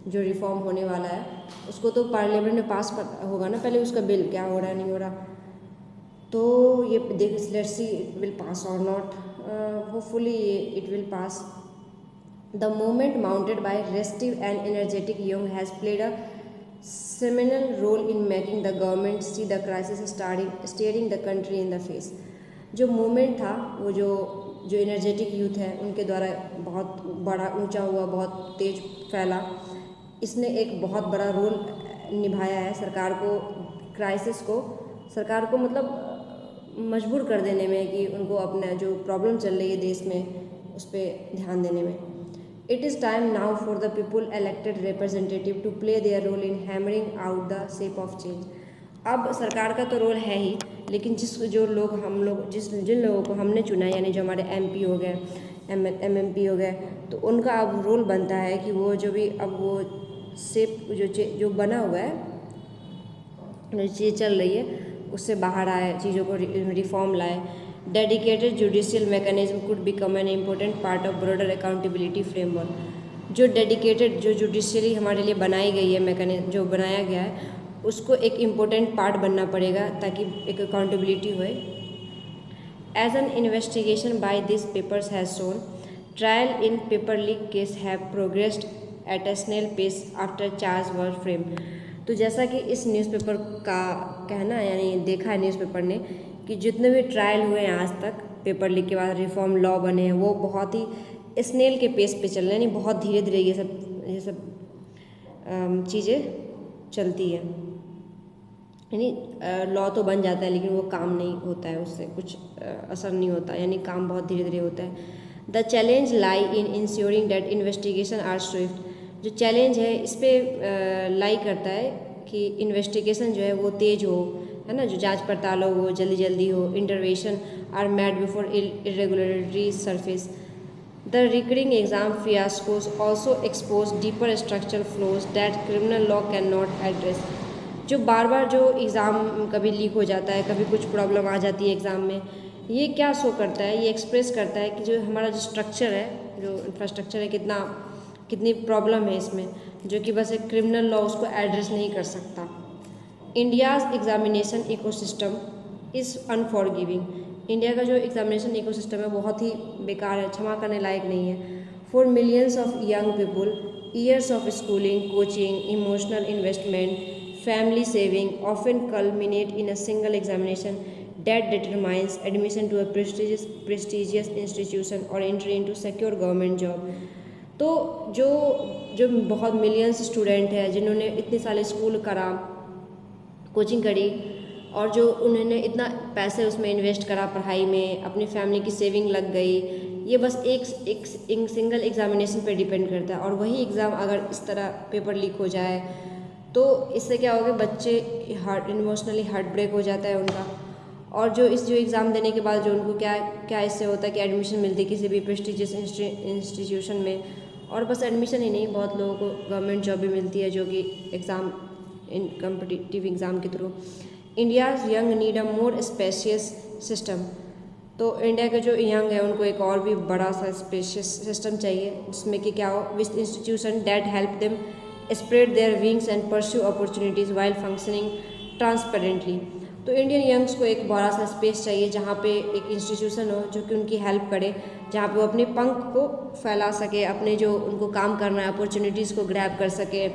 जो रिफॉर्म होने वाला है उसको तो पार्लियामेंट में पास होगा ना पहले, उसका बिल क्या हो रहा है नहीं हो रहा. तो ये देख, let's see it will pass or not. Hopefully it will pass. The movement mounted by restive and energetic young has played a seminal role in making the government see the crisis staring the country in the face. जो movement था वो जो energetic youth है उनके द्वारा बहुत बड़ा ऊंचा हुआ, बहुत तेज फैला. इसने एक बहुत बड़ा रोल निभाया है सरकार को मतलब मजबूर कर देने में कि उनको अपना जो प्रॉब्लम चल रही है देश में उस पर ध्यान देने में. It is time now for the people elected representative to play their role in hammering out the shape of change. अब सरकार का तो रोल है ही, लेकिन जिन लोगों को हमने चुना, यानी जो हमारे MP हो गए, MMP हो गए, तो उनका अब रोल बनता है कि वो जो भी अब वो शेप जो बना हुआ है, जो चीज़ चल रही है उससे बाहर आए, चीज़ों को रिफॉर्म लाए. Dedicated judicial mechanism could become an important part of broader accountability framework. जो डेडिकेटेड जो जुडिशियली हमारे लिए बनाई गई है, मैकेनिज्म जो बनाया गया है, उसको एक इम्पोर्टेंट पार्ट बनना पड़ेगा ताकि एक अकाउंटेबिलिटी होए. As an investigation by this papers has shown, trial in paper leak case have progressed at a snail pace after charge were frame. तो जैसा कि इस न्यूज़पेपर का कहना है, यानी देखा है न्यूज़पेपर ने, कि जितने भी ट्रायल हुए हैं आज तक पेपर लीक के बाद, रिफॉर्म लॉ बने हैं, वो बहुत ही स्नेल के पेस पे चल रहे हैं, यानी बहुत धीरे धीरे ये सब चीज़ें चलती है। यानी लॉ तो बन जाता है लेकिन वो काम नहीं होता है, उससे कुछ असर नहीं होता, यानी काम बहुत धीरे धीरे होता है। The challenge lie in ensuring that investigation are swift. जो चैलेंज है इस पर लाई करता है कि इन्वेस्टिगेशन जो है वो तेज हो, है ना, जो जांच पड़ताल हो वो जल्दी जल्दी हो। Intervention are made before irregularity surface. The recurring exam fiascos also expose deeper structural flaws that criminal law cannot address। जो बार बार जो एग्ज़ाम कभी लीक हो जाता है, कभी कुछ प्रॉब्लम आ जाती है एग्ज़ाम में, ये क्या शो करता है, ये एक्सप्रेस करता है कि जो हमारा जो स्ट्रक्चर है, जो इंफ्रास्ट्रक्चर है, कितनी प्रॉब्लम है इसमें, जो कि बस एक क्रिमिनल लॉ उसको एड्रेस नहीं कर सकता। India's examination ecosystem is unforgiving. India का जो एग्जामिनेशन इकोसिस्टम है बहुत ही बेकार है, क्षमा करने लायक नहीं है। For millions of young people, years of schooling, coaching, emotional investment, family saving often culminate in a single examination that determines admission to a prestigious institution or entry into secure government job। तो जो जो बहुत millions student हैं जिन्होंने इतने साल school करा, coaching करी, और जो उन्होंने इतना पैसे उसमें इन्वेस्ट करा पढ़ाई में, अपनी फैमिली की सेविंग लग गई, ये बस एक सिंगल एग्जामिनेशन पे डिपेंड करता है। और वही एग्ज़ाम अगर इस तरह पेपर लीक हो जाए तो इससे क्या होगा, बच्चे इमोशनली हार्ट ब्रेक हो जाता है उनका। और जो एग्ज़ाम देने के बाद जो उनको क्या इससे होता है कि एडमिशन मिलती है किसी भी प्रेस्टिजियस इंस्टीट्यूशन में, और बस एडमिशन ही नहीं, बहुत लोगों को गवर्नमेंट जॉब भी मिलती है जो कि एग्ज़ाम इन कम्पिटिटिव एग्ज़ाम के through. India's young need a more spacious system. तो इंडिया के जो यंग है उनको एक और भी बड़ा सा स्पेशियस सिस्टम चाहिए, जिसमें कि क्या हो, with institution that help them spread their wings and pursue opportunities while functioning transparently. तो इंडियन यंग्स को एक बड़ा सा स्पेस चाहिए जहाँ पे एक इंस्टीट्यूशन हो जो कि उनकी हेल्प करे, जहाँ पे वो अपने पंख को फैला सके, अपने जो उनको काम करना है अपॉर्चुनिटीज़ को ग्रैब कर सके,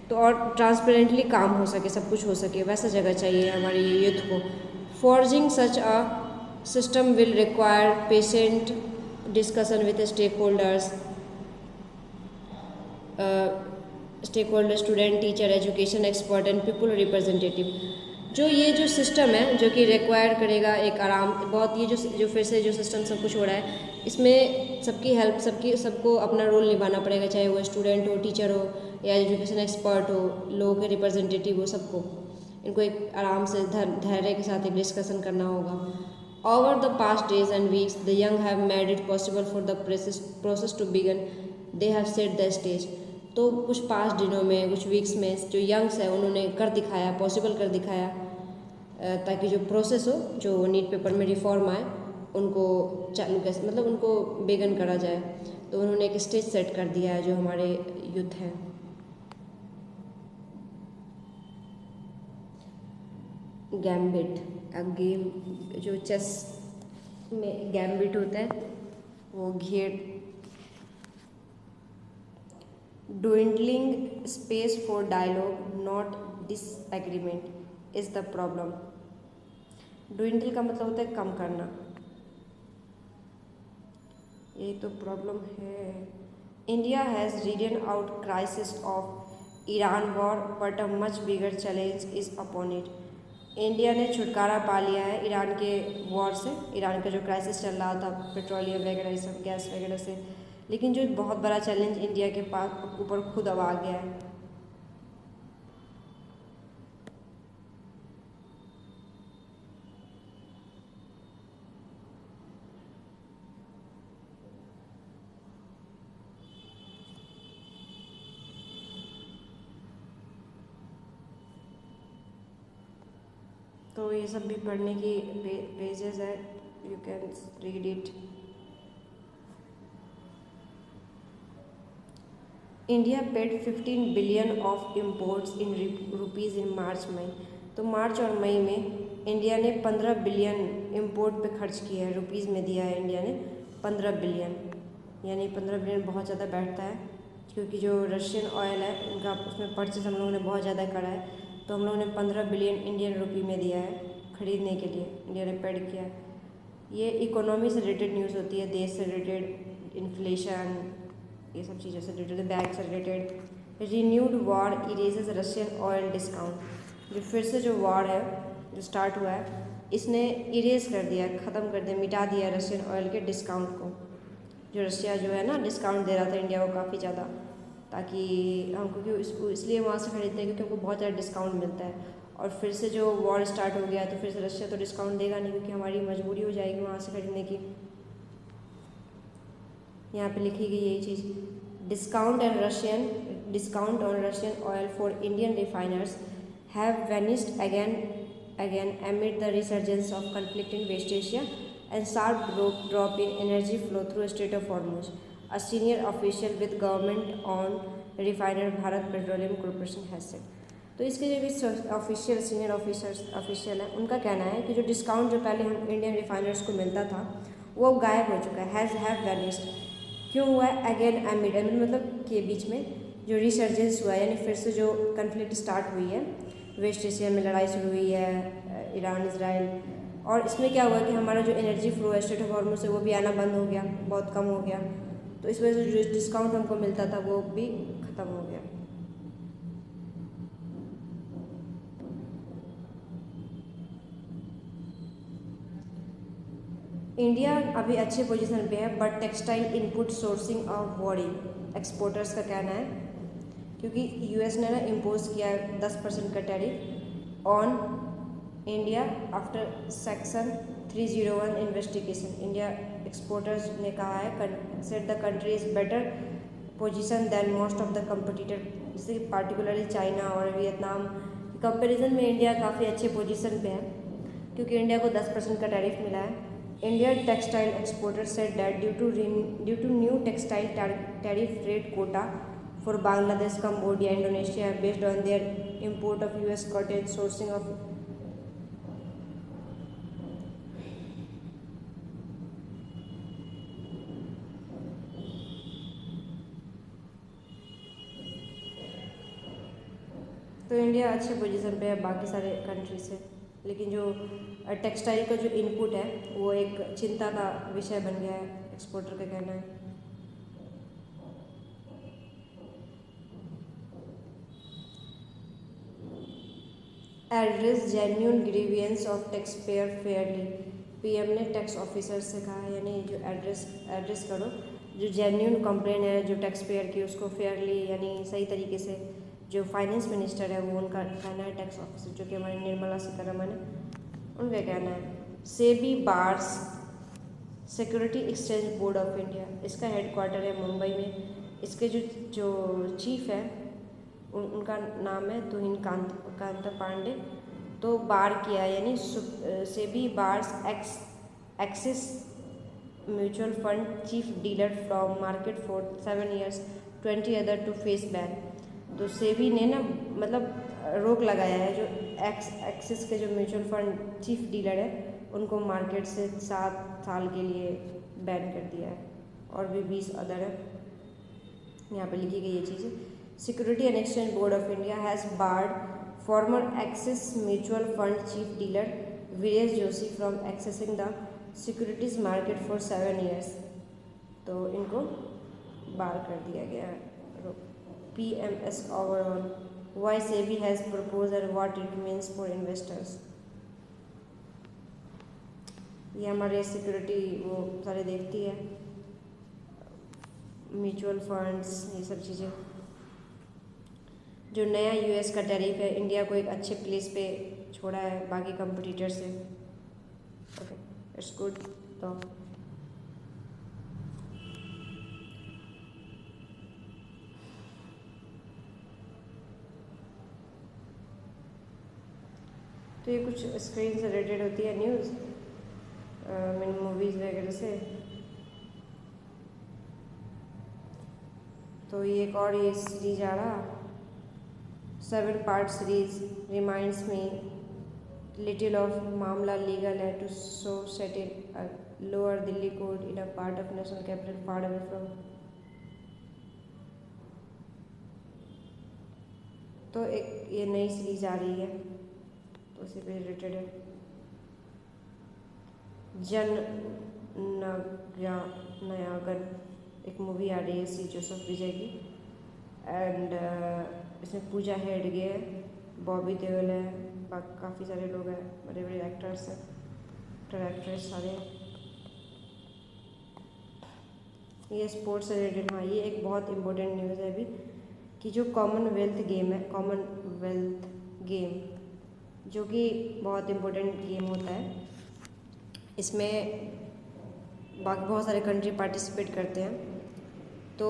तो और ट्रांसपेरेंटली काम हो सके, सब कुछ हो सके, वैसा जगह चाहिए हमारी यूथ को। Forging such a system will require patient discussion with stakeholders, student, teacher, education expert and people representative. जो सिस्टम है जो कि रिक्वायर करेगा एक आराम बहुत, ये जो फिर से जो सिस्टम सब कुछ हो रहा है, इसमें सबकी हेल्प, सबको अपना रोल निभाना पड़ेगा, चाहे वो स्टूडेंट हो, टीचर हो, या एजुकेशन एक्सपर्ट हो, लोगों के रिप्रेजेंटेटिव हो, सबको इनको एक आराम से धैर्य के साथ एक डिस्कशन करना होगा। Over the past days and weeks the young have made it possible for the process to begin, they have set the stage. तो कुछ पास्ट दिनों में, कुछ वीक्स में जो यंग्स है उन्होंने कर दिखाया, पॉसिबल कर दिखाया, ताकि जो प्रोसेस हो, जो नीट पेपर में रिफॉर्म आए, उनको चालू कैसे, मतलब उनको बेगन करा जाए। तो उन्होंने एक स्टेज सेट कर दिया है जो हमारे यूथ हैं। गैम्बिट, गेम, जो चेस में गैम्बिट होता है वो घेर। Dwindling space for dialogue, not disagreement is the problem। Dwindle का मतलब होता है कम करना, यही तो प्रॉब्लम है। India has ridden out crisis of Iran war but a much bigger challenge is upon it। India ने छुटकारा पा लिया है ईरान के वॉर से, ईरान का जो क्राइसिस चल रहा था पेट्रोलियम वगैरह, ये सब गैस वगैरह से, लेकिन जो बहुत बड़ा चैलेंज इंडिया के पास ऊपर खुद अब आ गया है। तो ये सब भी पढ़ने की पेजेस है, you can read it. India paid 15 billion of imports in rupees in March May. तो मार्च और मई में इंडिया ने 15 बिलियन इम्पोर्ट पे खर्च किया है, रुपीज़ में दिया है इंडिया ने 15 बिलियन, यानी 15 बिलियन बहुत ज़्यादा बैठता है। क्योंकि जो रशियन ऑयल है उनका उसमें परचेस हम लोगों ने बहुत ज़्यादा करा है, तो हम लोगों ने 15 बिलियन इंडियन रुपी में दिया है खरीदने के लिए, इंडिया ने पेड किया है। ये इकोनॉमी से रिलेटेड न्यूज़ होती है, देश से रिलेटेड, इन्फ्लेशन, ये सब चीज़ों से रिलेटेड, बैंक से related. Renewed war erases Russian oil discount, जो फिर से जो वॉर है जो स्टार्ट हुआ है इसने इरेज कर दिया, ख़त्म कर दिया, मिटा दिया रशियन ऑयल के डिस्काउंट को। जो रशिया जो है ना डिस्काउंट दे रहा था इंडिया को काफ़ी ज़्यादा, ताकि हम, क्योंकि इसलिए वहाँ से खरीदते हैं क्योंकि हमको बहुत ज़्यादा डिस्काउंट मिलता है। और फिर से जो वॉर स्टार्ट हो गया तो फिर से रशिया तो डिस्काउंट देगा नहीं, क्योंकि हमारी मजबूरी हो जाएगी वहाँ से खरीदने की। यहाँ पे लिखी गई यही चीज़, discount on Russian oil for Indian refiners have vanished again amid the resurgence of conflict in West Asia and sharp drop in energy flow through Strait of Hormuz. A senior official with government on refiner Bharat Petroleum Corporation has said. तो इसके जो भी senior official है उनका कहना है कि जो डिस्काउंट जो पहले हम इंडियन रिफाइनर्स को मिलता था वो गायब हो चुका है, हैव वैनिस्ड। क्यों हुआ है? अगेन एमिड मतलब के बीच में जो रिसर्जेंस हुआ है, यानी फिर से जो कन्फ्लिक्ट स्टार्ट हुई है, वेस्ट एशिया में लड़ाई शुरू हुई है, ईरान इजराइल, और इसमें क्या हुआ कि हमारा जो एनर्जी फ्लो है स्ट्रेट ऑफ हॉर्मुज़ से वो भी आना बंद हो गया, बहुत कम हो गया। तो इस वजह से जो डिस्काउंट हमको मिलता था वो भी ख़त्म हो गया। इंडिया अभी अच्छे पोजीशन पे है, but textile input sourcing of worry, exporters का कहना है, क्योंकि यूएस ने ना इम्पोज किया है 10% का tariff on India after section 301 investigation. India exporters ने कहा है, said the country is better position than most of the competitor, जैसे पार्टिकुलरली चाइना और वियतनाम कंपेरिजन में इंडिया काफ़ी अच्छे पोजीशन पे है, क्योंकि इंडिया को 10% का टैरिफ मिला है। Indian textile exporters said that due to new textile tariff rate quota for Bangladesh, Cambodia, Indonesia based on their import of US cotton sourcing of तो इंडिया अच्छे पोजीशन पे है बाकी सारे कंट्री से, लेकिन जो टेक्सटाइल का जो इनपुट है वो एक चिंता का विषय बन गया है, एक्सपोर्टर का कहना है। Address genuine grievance of tax payer Fairlie, PM ने टैक्स ऑफिसर से कहा है, यानी जो एड्रेस करो जो जेन्यून कंप्लेन है जो टैक्स पेयर की उसको फेयरली, यानी सही तरीके से। जो फाइनेंस मिनिस्टर है वो उनका कहना है, टैक्स ऑफिसर जो कि हमारी निर्मला सीतारमन है, उनका कहना है। SEBI bars security exchange board of India, इसका हेडक्वार्टर है मुंबई में। इसके जो चीफ है उनका नाम है तुहिन कांत पांडे। तो बार किया यानी SEBI bars Axis mutual fund chief dealer from market for 7 years, 20 other to face ban. तो सेबी ने ना मतलब रोक लगाया है जो एक्सिस के जो म्यूचुअल फंड चीफ डीलर है उनको मार्केट से 7 साल के लिए बैन कर दिया है, और भी 20 अदर है। यहाँ पे लिखी गई ये चीज़, security and exchange board of India has barred former Axis mutual fund chief dealer Viresh Joshi from accessing the securities market for 7 years। तो इनको बार कर दिया गया है। PMS overall, why SEBI has proposed and what it means for investors। ये हमारे security वो सारे देखती है, म्यूचुअल फंड्स, ये सब चीज़ें। जो नया यूएस का टैरिफ है इंडिया को एक अच्छे प्लेस पे छोड़ा है बाकी कंपटीटर से। Okay, it's good. तो ये कुछ स्क्रीन से रिलेटेड होती है न्यूज़, मीन मूवीज़ वगैरह से। तो ये एक और ये सीरीज आ रहा 7 part series reminds me little of Maamla Legal Hai too so set in lower Delhi court in a part of national capital far away from. तो एक ये नई सीरीज आ रही है तो उसी पे रिलेटेड है। जन नयागन एक मूवी आ रही है सी जोसेफ विजय की, एंड इसमें पूजा हेगड़े है, बॉबी देओल है, काफ़ी सारे लोग हैं, बड़े बड़े एक्टर्स हैं, एक्ट्रेस सारे। ये स्पोर्ट्स से रिलेटेड, हाँ ये एक बहुत इम्पोर्टेंट न्यूज़ है अभी कि जो कॉमनवेल्थ गेम है, कॉमनवेल्थ गेम जो कि बहुत इम्पोर्टेंट गेम होता है, इसमें बाकी बहुत सारे कंट्री पार्टिसिपेट करते हैं। तो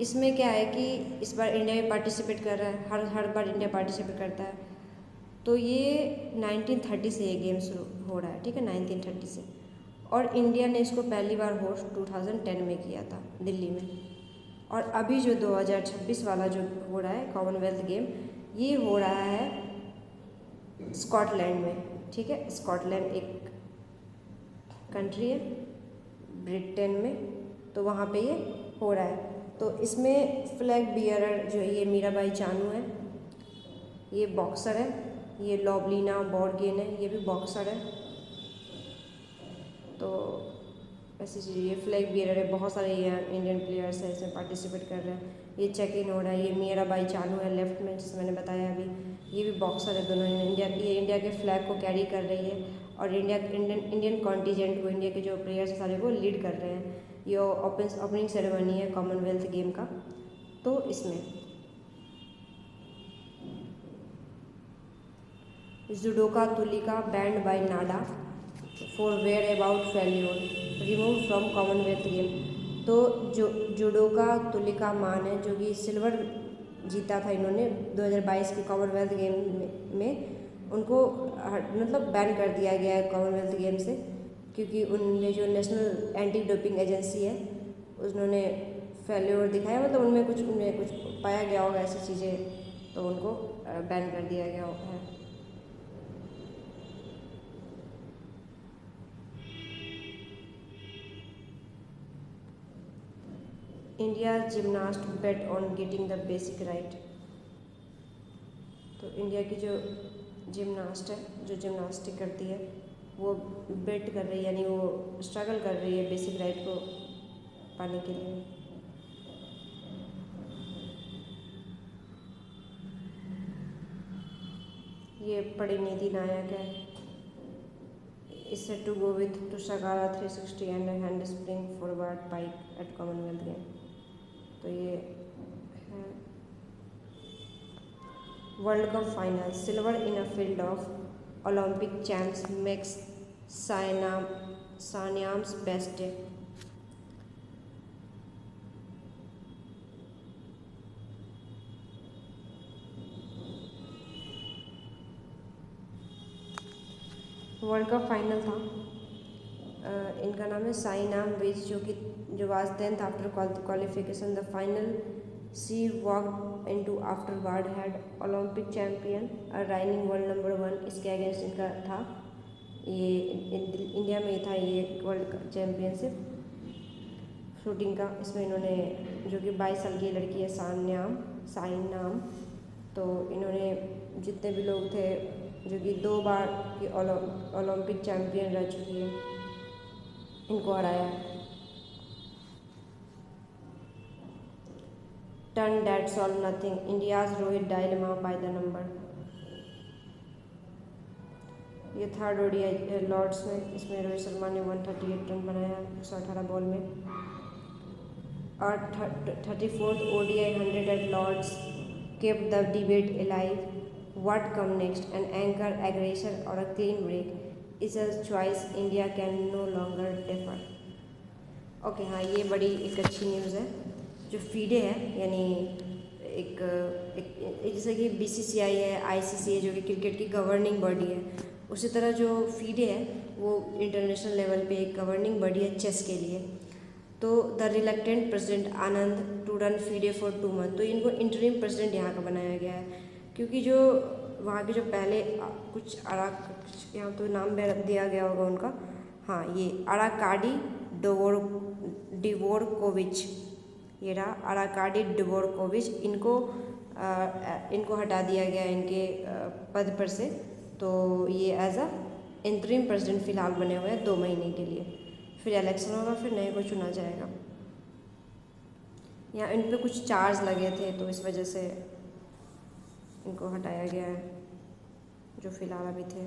इसमें क्या है कि इस बार इंडिया भी पार्टिसिपेट कर रहा है, हर बार इंडिया पार्टिसिपेट करता है। तो ये 1930 से ये गेम शुरू हो रहा है, ठीक है, 1930 से। और इंडिया ने इसको पहली बार होस्ट 2010 में किया था दिल्ली में। और अभी जो 2026 वाला जो हो रहा है कॉमनवेल्थ गेम, ये हो रहा है स्कॉटलैंड में, ठीक है। स्कॉटलैंड एक कंट्री है ब्रिटेन में, तो वहाँ पे ये हो रहा है। तो इसमें फ्लैग बियरर जो ये मीराबाई चानू है, ये बॉक्सर है, ये लॉबलिना बोर्गेन है, ये भी बॉक्सर है। तो ऐसी चीज़, ये फ्लैग बियरर है, बहुत सारे ये इंडियन प्लेयर्स हैं इसमें पार्टिसिपेट कर रहे हैं। ये चेक इन हो रहा है, ये मीराबाई चानू है लेफ्ट में, जिसे मैंने बताया अभी, ये भी बॉक्सर है। दोनों इंडिया के फ्लैग को कैरी कर रही है और इंडियन कॉन्टीजेंट को, इंडिया के जो प्लेयर्स हैं सारे को लीड कर रहे हैं। ये ओपनिंग सेरेमनी है कॉमनवेल्थ गेम का। तो इसमें judoka Tulika banned by NADA for whereabouts failure remove from Commonwealth game. तो जो जुडोका तुलिका मान है, जो कि सिल्वर जीता था इन्होंने 2022 के कॉमनवेल्थ गेम में, उनको मतलब बैन कर दिया गया है कॉमनवेल्थ गेम से, क्योंकि उनने जो नेशनल एंटी डोपिंग एजेंसी है उन्होंने फेल्योर दिखाया, मतलब उनमें कुछ पाया गया होगा ऐसी चीज़ें, तो उनको बैन कर दिया गया है। India gymnast bet on getting the basic right. तो इंडिया की जो जिम्नास्ट है, जो जिम्नास्टिक करती है, वो बेट कर रही है, यानी वो स्ट्रगल कर रही है बेसिक राइट को पाने के लिए। ये परिणीति नायक है, इससे टू गो विथ टुसागारा 360 and hand spring forward pike at Commonwealth game. तो ये है world cup final, silver in a field of Olympic champs makes सानियाम्स best day. World cup final था, इनका नाम है साइनाम वेज, जो was 10th after qualification the final she walked into afterward had Olympic champion reigning world number 1, इसके against इनका था। ये इंडिया में ही था ये वर्ल्ड चैम्पियनशिप शूटिंग का। इसमें इन्होंने, जो कि 22 साल की लड़की है साइनाम, तो इन्होंने जितने भी लोग थे, जो कि 2 बार की ओलंपिक चैंपियन रह चुकी है, इनको हराया। Turn that solve nothing, India's Rohit dilemma by the number. ये थर्ड ओडीआई लॉर्ड्स में, इसमें रोहित शर्मा ने 138 रन बनाया 118 बॉल में। और 34th ODI 100 at Lord's kept the debate alive. What come next? An anchor aggression or a clean break is a choice India can no longer defer. Okay, हाँ ये बड़ी एक अच्छी न्यूज़ है। जो फीडे है, यानी एक जैसे कि BCCI है, ICC है, जो कि क्रिकेट की गवर्निंग बॉडी है, उसी तरह जो फीडे है वो इंटरनेशनल लेवल पे एक गवर्निंग बॉडी है चेस के लिए। तो the reluctant president Anand to run FIDE for 2 months, तो इनको इंटरिम प्रेसिडेंट यहाँ का बनाया गया है, क्योंकि जो वहाँ के जो पहले कुछ यहाँ तो नाम दिया गया होगा उनका, हाँ ये अराकाडी डिवोरकोविच, ये रहा अराकाडी डिवोरकोविच, इनको इनको हटा दिया गया इनके पद पर से। तो ये एज अ इंतरिम प्रेसिडेंट फ़िलहाल बने हुए हैं 2 महीने के लिए, फिर इलेक्शन होगा, फिर नए को चुना जाएगा। यहाँ इन पे कुछ चार्ज लगे थे तो इस वजह से इनको हटाया गया है जो फ़िलहाल अभी थे।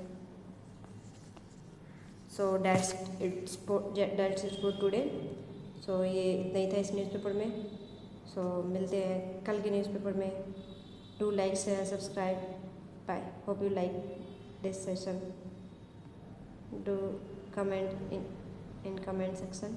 So that's it's for today. So ये इतना ही था इस न्यूज़पेपर में। सो मिलते हैं कल के न्यूज़पेपर में। Do like share subscribe. Bye. Hope you like this session. Do comment in comment section.